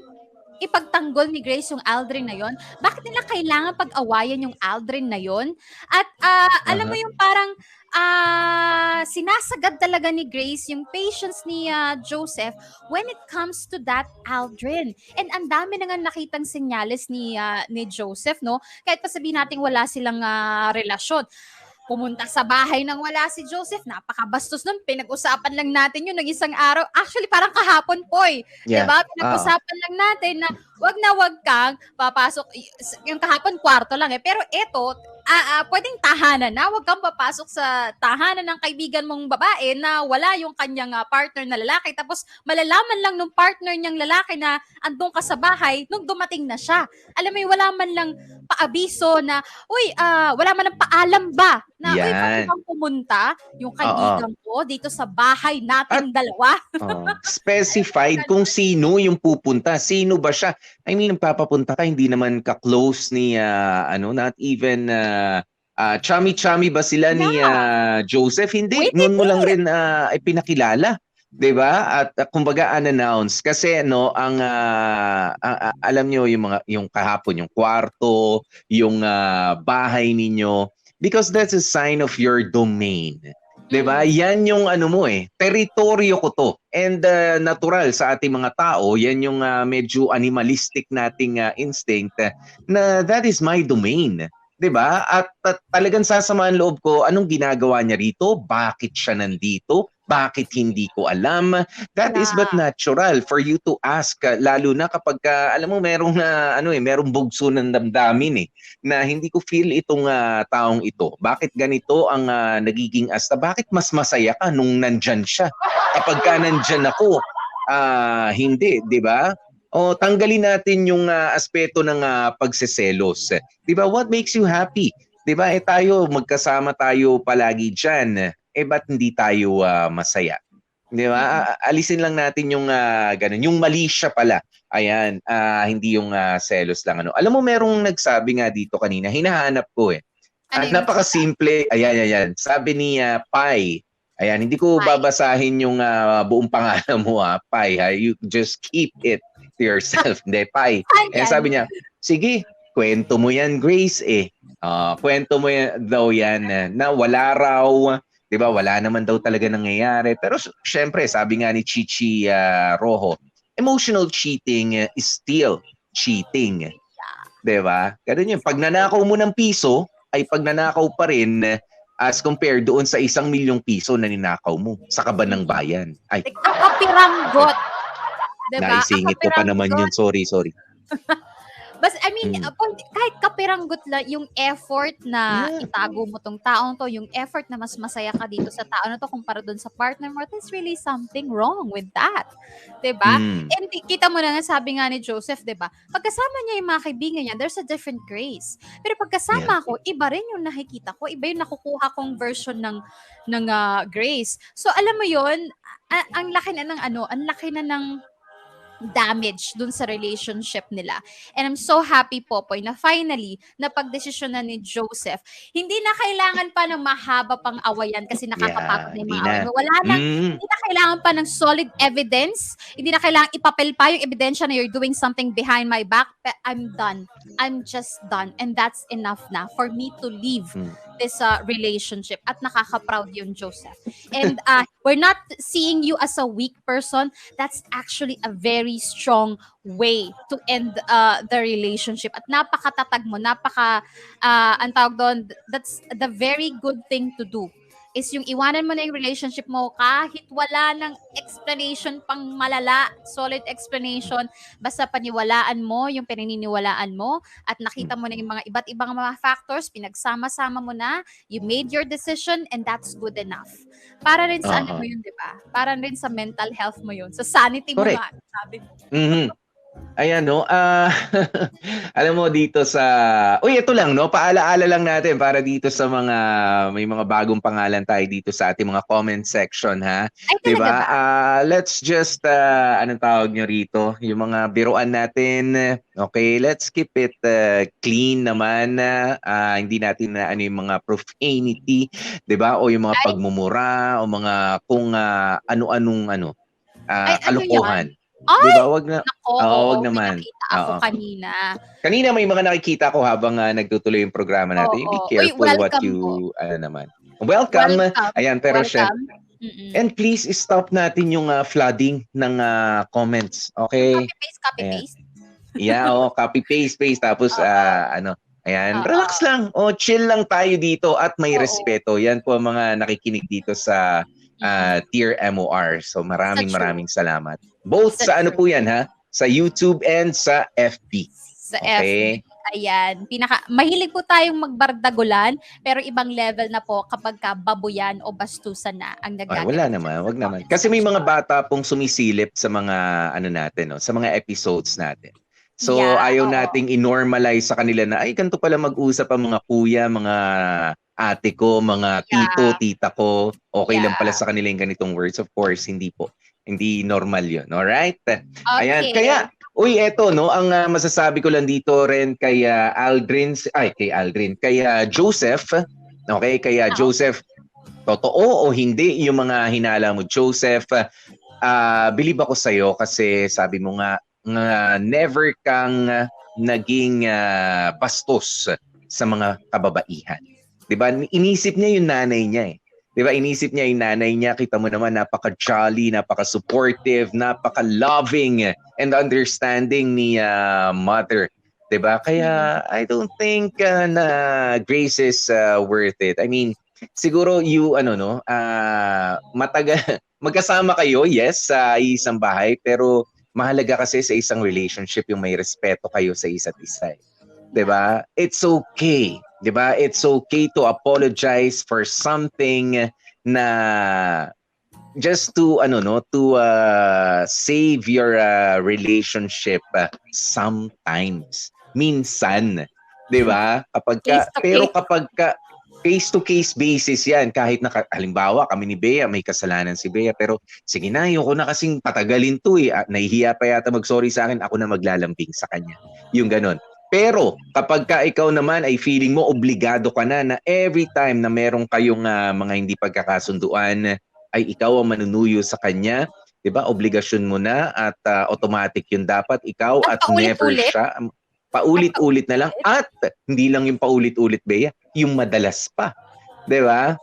ipagtanggol ni Grace yung Aldrin na yon? Bakit nila kailangan pag-awayan yung Aldrin na yon? At alam mo yung parang sinasagad talaga ni Grace yung patience ni Joseph when it comes to that Aldrin. And ang dami na nga nakitang senyales ni Joseph, no? Kahit pa sabihin natin wala silang relasyon. Pumunta sa bahay nang wala si Joseph, napakabastos nun. Pinag-usapan lang natin yun ng isang araw. Actually, parang kahapon po Yeah. Diba? Pinag-usapan lang natin na wag kang papasok. Yung kahapon, kwarto lang Pero eto, pwedeng tahanan na. Wag kang papasok sa tahanan ng kaibigan mong babae na wala yung kanyang partner na lalaki. Tapos malalaman lang nung partner niyang lalaki na andun ka sa bahay nung dumating na siya. Alam mo yung wala man lang paabiso na, wala man lang paalam ba na, pwede kang pumunta yung kaibigan ko dito sa bahay natin dalawa. Specified kung sino yung pupunta. Sino ba siya? I mean, papapunta ka, hindi naman ka-close ni, not even, chummy-chummy ba sila ni Joseph? Hindi. Noon mo lang rin ipinakilala. 'Di ba? At kumbaga unannounced kasi alam niyo yung kahapon yung kwarto, yung bahay ninyo, because that's a sign of your domain. 'Di ba? Yan yung teritoryo ko to. And natural sa ating mga tao, yan yung medyo animalistic nating instinct na that is my domain. 'Di ba? At talagang sasama ang loob ko, anong ginagawa niya rito? Bakit siya nandito? Bakit hindi ko alam? That is but natural for you to ask, lalo na kapag alam mo merong bugso ng damdamin na hindi ko feel itong taong ito. Bakit ganito ang nagiging asta? Bakit mas masaya ka nung nandyan siya? Kapag nandyan ako, hindi, 'di ba? O tanggalin natin yung aspeto ng pagseselos. 'Di ba? What makes you happy? 'Di ba? Tayo magkasama tayo palagi diyan. Ba't hindi tayo masaya? 'Di ba? Alisin lang natin yung ganun, yung mali siya pala. Ayan, hindi yung selos lang Alam mo merong nagsabi nga dito kanina, hinahanap ko At napakasimple. Ayan. Sabi ni Pai. Ayan, hindi ko babasahin yung buong pangalan mo Pai. You just keep it to yourself. Hindi, Pai. Sabi niya, sige, kwento mo yan, Grace kwento mo daw yan na wala raw, 'di ba? Wala naman daw talaga nangyayari. Pero syempre, sabi nga ni Chichi Rojo, emotional cheating is still cheating. 'Di ba? Ganun yun. Pag nanakaw mo ng piso, ay pagnanakaw pa rin as compared doon sa 1,000,000 piso na ninakaw mo sa kaban ng bayan. Ay, Kapiranggot. Diba? naisingit ko pa naman yun. Sorry. But I mean, kahit kapiranggot lang yung effort na itago mo tong taong to, yung effort na mas masaya ka dito sa tao na to kumpara dun sa partner mo, there's really something wrong with that. 'Di ba? And kita mo na nga, sabi nga ni Joseph, 'di ba? Pagkasama niya yung mga kaibigan niya, there's a different grace. Pero pagkasama ko, iba rin yung nakikita ko, iba yung nakukuha kong version ng grace. So alam mo yon, ang laki na ng damage dun sa relationship nila. And I'm so happy, Popoy, na finally, napagdesisyon na ni Joseph. Hindi na kailangan pa ng mahaba pang awayan kasi nakakapagod na yung mga awayan. Wala nang, hindi na kailangan pa ng solid evidence. Hindi na kailangan ipapel pa yung ebidensya na you're doing something behind my back. I'm done. I'm just done. And that's enough na for me to leave this relationship. At nakaka-proud yun, Joseph. And we're not seeing you as a weak person. That's actually a very strong way to end the relationship. At napakatatag mo, ang tawag doon, that's the very good thing to do. Is yung iwanan mo na yung relationship mo kahit wala ng explanation pang malala, solid explanation, basta paniwalaan mo yung pinaniniwalaan mo at nakita mo na yung mga iba't ibang mga factors, pinagsama-sama mo na, you made your decision and that's good enough. Para rin sa ano mo yun, di ba? Para rin sa mental health mo yun, sa sanity mo nga, sabi mo. Ayan, alam mo dito sa... ito lang, paalaala lang natin para dito sa mga... May mga bagong pangalan tayo dito sa ating mga comment section, ha? Diba? Let's just... anong tawag nyo rito? Yung mga biruan natin. Okay, let's keep it clean naman. Hindi natin na yung mga profanity, diba? O yung mga pagmumura, o mga kung ano-anong kalokohan. Diba? Wag naman. Nakita ako kanina. Kanina may mga nakikita ko habang nagtutuloy yung programa natin. Be careful what you naman. Welcome. Ayan, pero and please stop natin yung flooding ng comments. Okay? Copy-paste. Yeah, copy-paste. Tapos ayan, relax lang. Chill lang tayo dito at may respeto. Yan po ang mga nakikinig dito sa Dear MOR. So maraming salamat. Both sa ano po yan, ha? Sa YouTube and sa FB. Sa FB. Ayan. Mahilig po tayong magbardagulan, pero ibang level na po kapag babuyan o bastusan na ang nagagawa. Wala naman, wag naman. Kasi may mga bata pong sumisilip sa mga natin, sa mga episodes natin. So ayaw nating i-normalize sa kanila na ay ganito pala mag-usap ang mga kuya, mga ate ko, mga tito, tita ko. Okay lang pala sa kanila yung ganitong words. Of course, hindi po. Hindi normal yun. Alright? Ayan. Kaya, eto, ang masasabi ko lang dito rin kay Joseph. Okay? Kaya Joseph, totoo o hindi yung mga hinala mo, Joseph, believe ako sa'yo kasi sabi mo nga never kang naging bastos sa mga kababaihan. 'Di ba? Inisip niya yung nanay niya eh. 'Di ba? Inisip niya yung nanay niya. Kita mo naman napaka-jolly, napaka-supportive, napaka-loving and understanding ni mother. 'Di ba? Kaya I don't think na Grace is worth it. I mean, siguro you matagal magkasama kayo, yes, sa isang bahay, pero mahalaga kasi sa isang relationship yung may respeto kayo sa isa't isa. 'Di ba? It's okay. 'Di ba? It's okay to apologize for something na just to save your relationship sometimes. Minsan, 'di ba? Kapag face to case basis 'yan, kahit na halimbawa kami ni Bea, may kasalanan si Bea, pero sige na, ayoko na kasing patagalin 'to eh. Nahihiya pa yata mag-sorry sa akin, ako na maglalambing sa kanya. Yung ganon. Pero kapag ikaw naman ay feeling mo obligado ka na every time na meron kayong mga hindi pagkakasunduan ay ikaw ang manunuyo sa kanya, 'di ba? Obligasyon mo na at automatic 'yun dapat ikaw at never siya. Paulit-ulit na lang at hindi lang yung paulit-ulit, Bea, yung madalas pa. 'Di ba?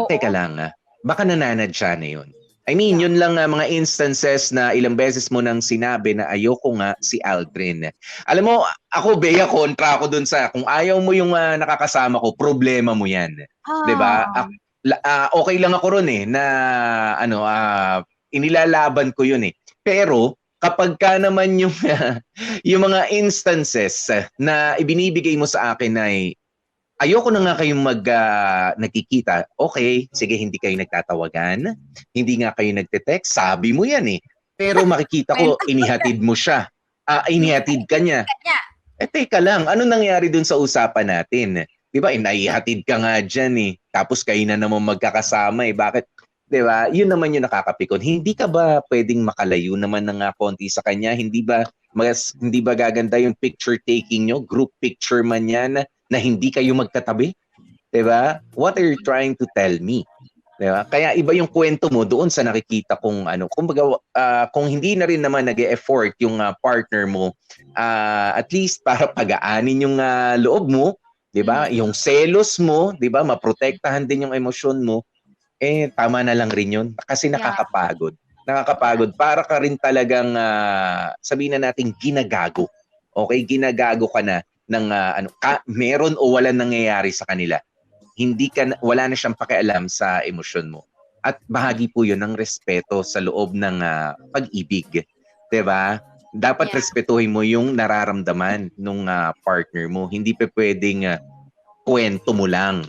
Teka lang, baka nananadya na 'yun. I mean, yun lang mga instances na ilang beses mo nang sinabi na ayoko nga si Aldrin. Alam mo, ako, Bea, kontra ako dun sa kung ayaw mo yung nakakasama ko, problema mo yan. 'Di ba? Okay lang ako ron eh na inilalaban ko yun eh. Pero kapag ka naman yung yung mga instances na ibinibigay mo sa akin ay ayoko na nga kayong nagkikita. Okay, sige, hindi kayo nagtatawagan. Hindi nga kayo nagte-text. Sabi mo yan eh. Pero makikita ko, inihatid mo siya. Inihatid ka niya. Teka lang, ano nangyari dun sa usapan natin? Di ba, naihatid ka nga dyan eh. Tapos kayo na naman magkakasama eh. Bakit? Di ba? Yun naman yung nakakapikon. Hindi ka ba pwedeng makalayo naman ng konti sa kanya? Hindi ba gaganda yung picture taking nyo? Group picture man yan na hindi kayo magkatabi? 'Di ba? What are you trying to tell me? 'Di ba? Kaya iba yung kwento mo doon sa nakikita kong kumbaga kung hindi na rin naman nag-e-effort yung partner mo, at least para pagaanin yung loob mo, 'di ba? Yung selos mo, 'di ba? Maprotektahan din yung emosyon mo. Tama na lang rin 'yun kasi nakakapagod. Nakakapagod para ka rin talagang sabihin na nating ginagago. Okay, ginagago ka na ng meron o wala nangyayari sa kanila. Wala na siyang pakialam sa emosyon mo. At bahagi po 'yun ng respeto sa loob ng pag-ibig. 'Di ba? Dapat respetuhin mo yung nararamdaman ng partner mo. Hindi pwedeng kwento mo lang.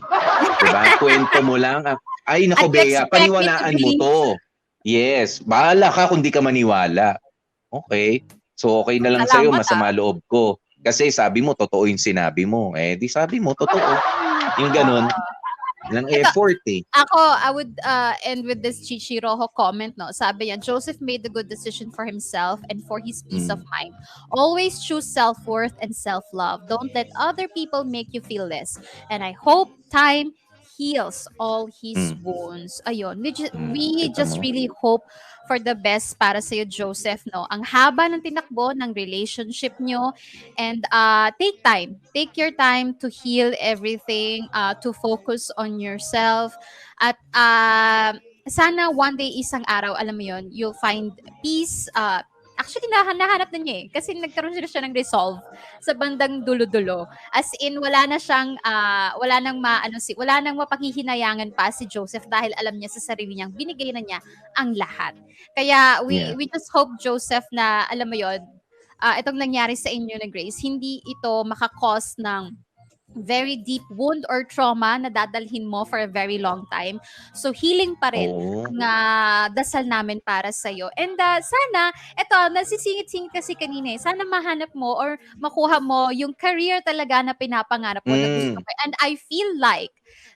'Di ba? Kwento mo lang. Ay nako, Bea, paniwalaan mo 'to. Yes, bahala ka kung di ka maniwala. Okay? So okay na lang sa'yo, masama loob ko. Kasi sabi mo, totoo yung sinabi mo. Di sabi mo, totoo. Yung ganun. Lang effort eh. Ako, I would end with this Chichi Rojo comment, no? Sabi niya, Joseph made the good decision for himself and for his peace of mind. Always choose self-worth and self-love. Don't let other people make you feel less. And I hope time heals all his wounds. Ayun. We just really hope for the best para sa'yo, Joseph, no? Ang haba ng tinakbo ng relationship nyo and take time. Take your time to heal everything, to focus on yourself. At sana one day, isang araw, alam mo yun, you'll find peace. Actually, nahanap na niya eh. Kasi nagkaroon siya ng resolve sa bandang dulo-dulo. As in, wala nang mapaghihinayangan pa si Joseph dahil alam niya sa sarili niyang binigay na niya ang lahat. Kaya we just hope, Joseph, na alam mo yon, itong nangyari sa inyo na Grace, hindi ito makakos ng very deep wound or trauma na dadalhin mo for a very long time. So healing pa rin na dasal namin para sa'yo. And sana, nasisingit-singit kasi kanina sana mahanap mo or makuha mo yung career talaga na pinapangarap mo na gusto mo. And I feel like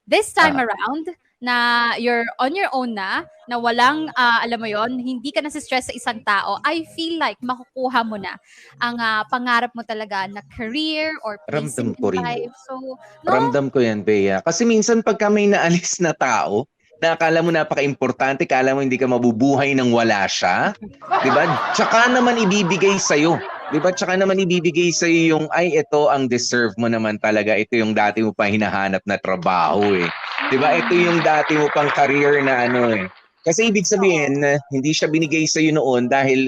this time around, na you're on your own na walang, alam mo yon, hindi ka nasi-stress sa isang tao, I feel like makukuha mo na ang pangarap mo talaga na career or place in life. So, Ramdam ko yan, Bea. Kasi minsan pagka may naalis na tao, na akala mo napaka-importante, akala mo hindi ka mabubuhay nang wala siya. Diba? Tsaka naman ibibigay sa'yo. Diba? Tsaka naman ibibigay sa'yo yung, ay, ito ang deserve mo naman talaga. Ito yung dati mo pa hinahanap na trabaho eh. Diba? Ito yung dati mo pang career na ano eh. Kasi ibig sabihin, hindi siya binigay sa'yo noon dahil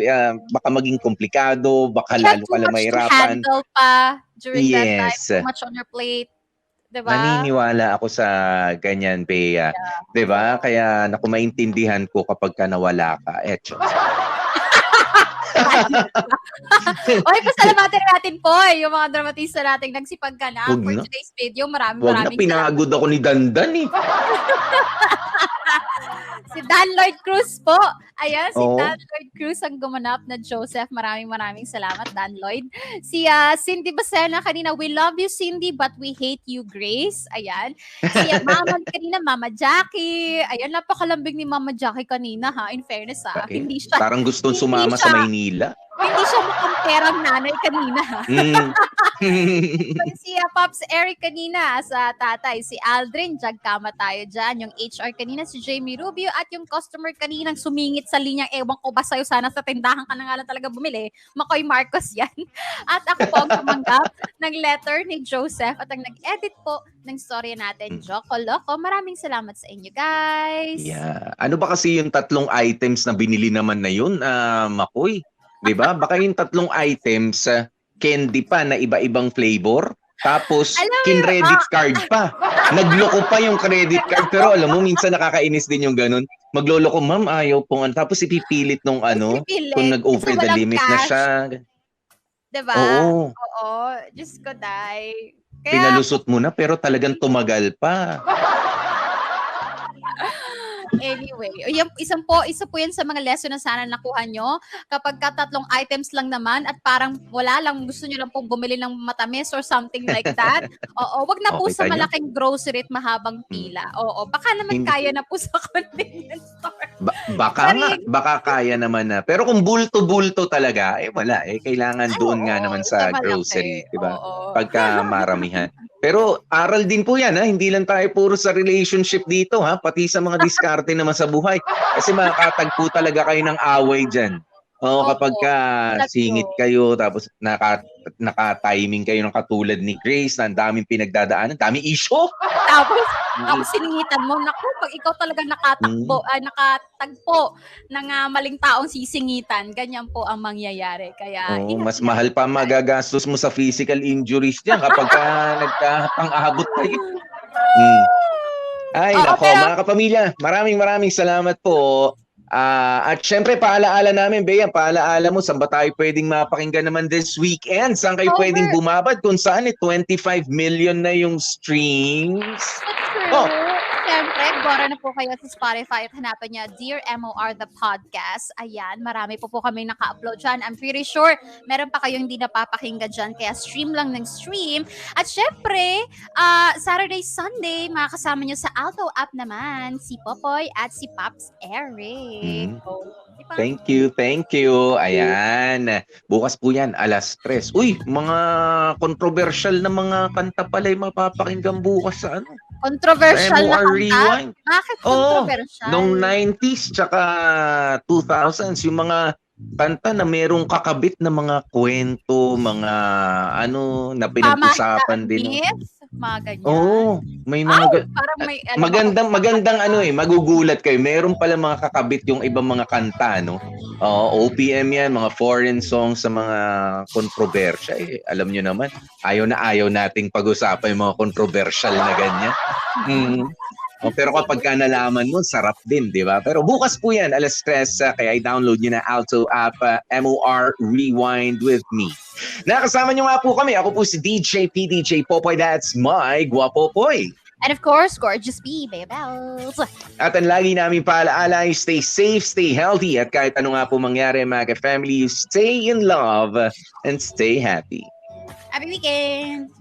baka maging komplikado, baka lalo ka lang mahirapan. handle pa during that Yes. time. Too much on your plate. Diba? Naniniwala ako sa ganyan, Bea. Diba? Kaya naku, maintindihan ko kapag ka nawala ka. Eto. Okay, pasalamatan natin po yung mga dramatista nating nagsipagganap Huwag for na. today's video. Maraming Huwag na, pinagod ako ni Dandan eh. Si Dan Lloyd Cruz po. Ayan, si Oo. Dan Lloyd Cruz ang gumanap na Joseph. Maraming salamat, Dan Lloyd. Si Cindy Basena kanina, we love you, Cindy, but we hate you, Grace. Ayan. Si Mama kanina, Mama Jackie. Ayan, napakalambing ni Mama Jackie kanina, ha? In fairness, ha? Hindi siya, Parang gustong hindi sumama sa siya- Maynila. hindi siya mukhang perang nanay kanina, ha? Si Pops Eric kanina sa tatay, si Aldrin, jagkama tayo dyan. Yung HR kanina, si Jamie Rubio, at yung customer kaninang sumingit sa linyang, ewan ko ba sa'yo, sana sa tindahan ka na nga lang talaga bumili. Makoy Marcos yan. At ako po ang tumanggap ng letter ni Joseph at ang nag-edit po ng storya natin, Joko Loco. Maraming salamat sa inyo, guys. Yeah. Ano ba kasi yung tatlong items na binili naman na yun, Makoy? 'Di ba? Baka yung tatlong items, candy pa na iba-ibang flavor, tapos Alam mo kin-credit card pa. Nagloko pa yung credit card, pero alam mo, minsan nakakainis din yung ganun. Magloloko, ma'am, ayaw pong ano. Tapos ipipilit nung ano, Ipipilit. kung nag-over Kasi the walang limit na cash. siya. Diba? Oo. Oo. Diyos ko, day. Kaya, Pinalusot mo na, pero talagang tumagal pa. anyway, isa po yan sa mga lesson na sana nakuha nyo. Kapag tatlong items lang naman at parang wala lang, gusto nyo lang pong bumili ng matamis or something like that. Oo, wag na po Okay, sa tayo. malaking grocery at mahabang pila. Oo, baka naman Hindi. kaya na po sa convenience store. Baka kaya naman na. Pero kung bulto-bulto talaga, wala kailangan doon nga naman sa malaki. grocery, 'di ba? Oo. Pagka maramihan. Pero aral din po 'yan, ha. Hindi lang tayo puro sa relationship dito, ha, pati sa mga diskarte naman sa buhay. Kasi makakatagpo talaga kayo ng away diyan. Oo, kapag ka singit kayo, tapos naka-timing kayo ng katulad ni Grace, na ang daming pinagdadaanan, daming issue. Tapos siningitan mo, naku, pag ikaw talaga nakatagpo ng maling taong sisingitan, ganyan po ang mangyayari. Kaya, Oo, mas mahal pa magagastos mo sa physical injuries diyan kapag ka nagkapang-abot kayo. Ay, nako, mga kapamilya, maraming salamat po. At syempre, paalaala namin, Bea, paalaala mo, saan ba tayo pwedeng mapakinggan naman this weekend? Saan kayo pwedeng bumabad? Kung saan 25 million na yung streams? Oh. Siyempre, gora na po kayo sa Spotify at hanapan niya Dear MOR The Podcast. Ayan, marami po kami naka-upload dyan. I'm pretty sure meron pa kayong hindi napapakinggan dyan. Kaya stream lang ng stream. At syempre, Saturday, Sunday, makakasama niyo sa Alto app naman si Popoy at si Pops Eric. Thank you. Ayan. Bukas po yan, 3:00. Uy, mga controversial na mga kanta pala yung mapapakinggan bukas sa ano? Controversial na MOR kanta? Rewind. Bakit controversial? Nung 90s tsaka 2000s, yung mga kanta na merong kakabit na mga kwento, mga ano, na pinag-usapan din. Mga ganyan. Oo, may mga parang may magandang ano magugulat kayo. Meron pala mga kakabit yung ibang mga kanta, no? OPM yan, mga foreign songs sa mga kontrobersya. Alam nyo naman, ayaw nating pag-usapan yung mga controversial na ganyan. Pero kapag ka nalaman mo, sarap din, di ba? Pero bukas po yan, 3:00, kaya i-download nyo na Alto app, MOR Rewind with me. Nakasama nyo nga po kami. Ako po si DJ PDJ Popoy. That's my Guapopoy. And of course, Gorgeous B, Baby Bells. At ang lagi namin paalaala ay stay safe, stay healthy. At kahit ano nga po mangyari, mga family, stay in love and stay happy. Happy weekend!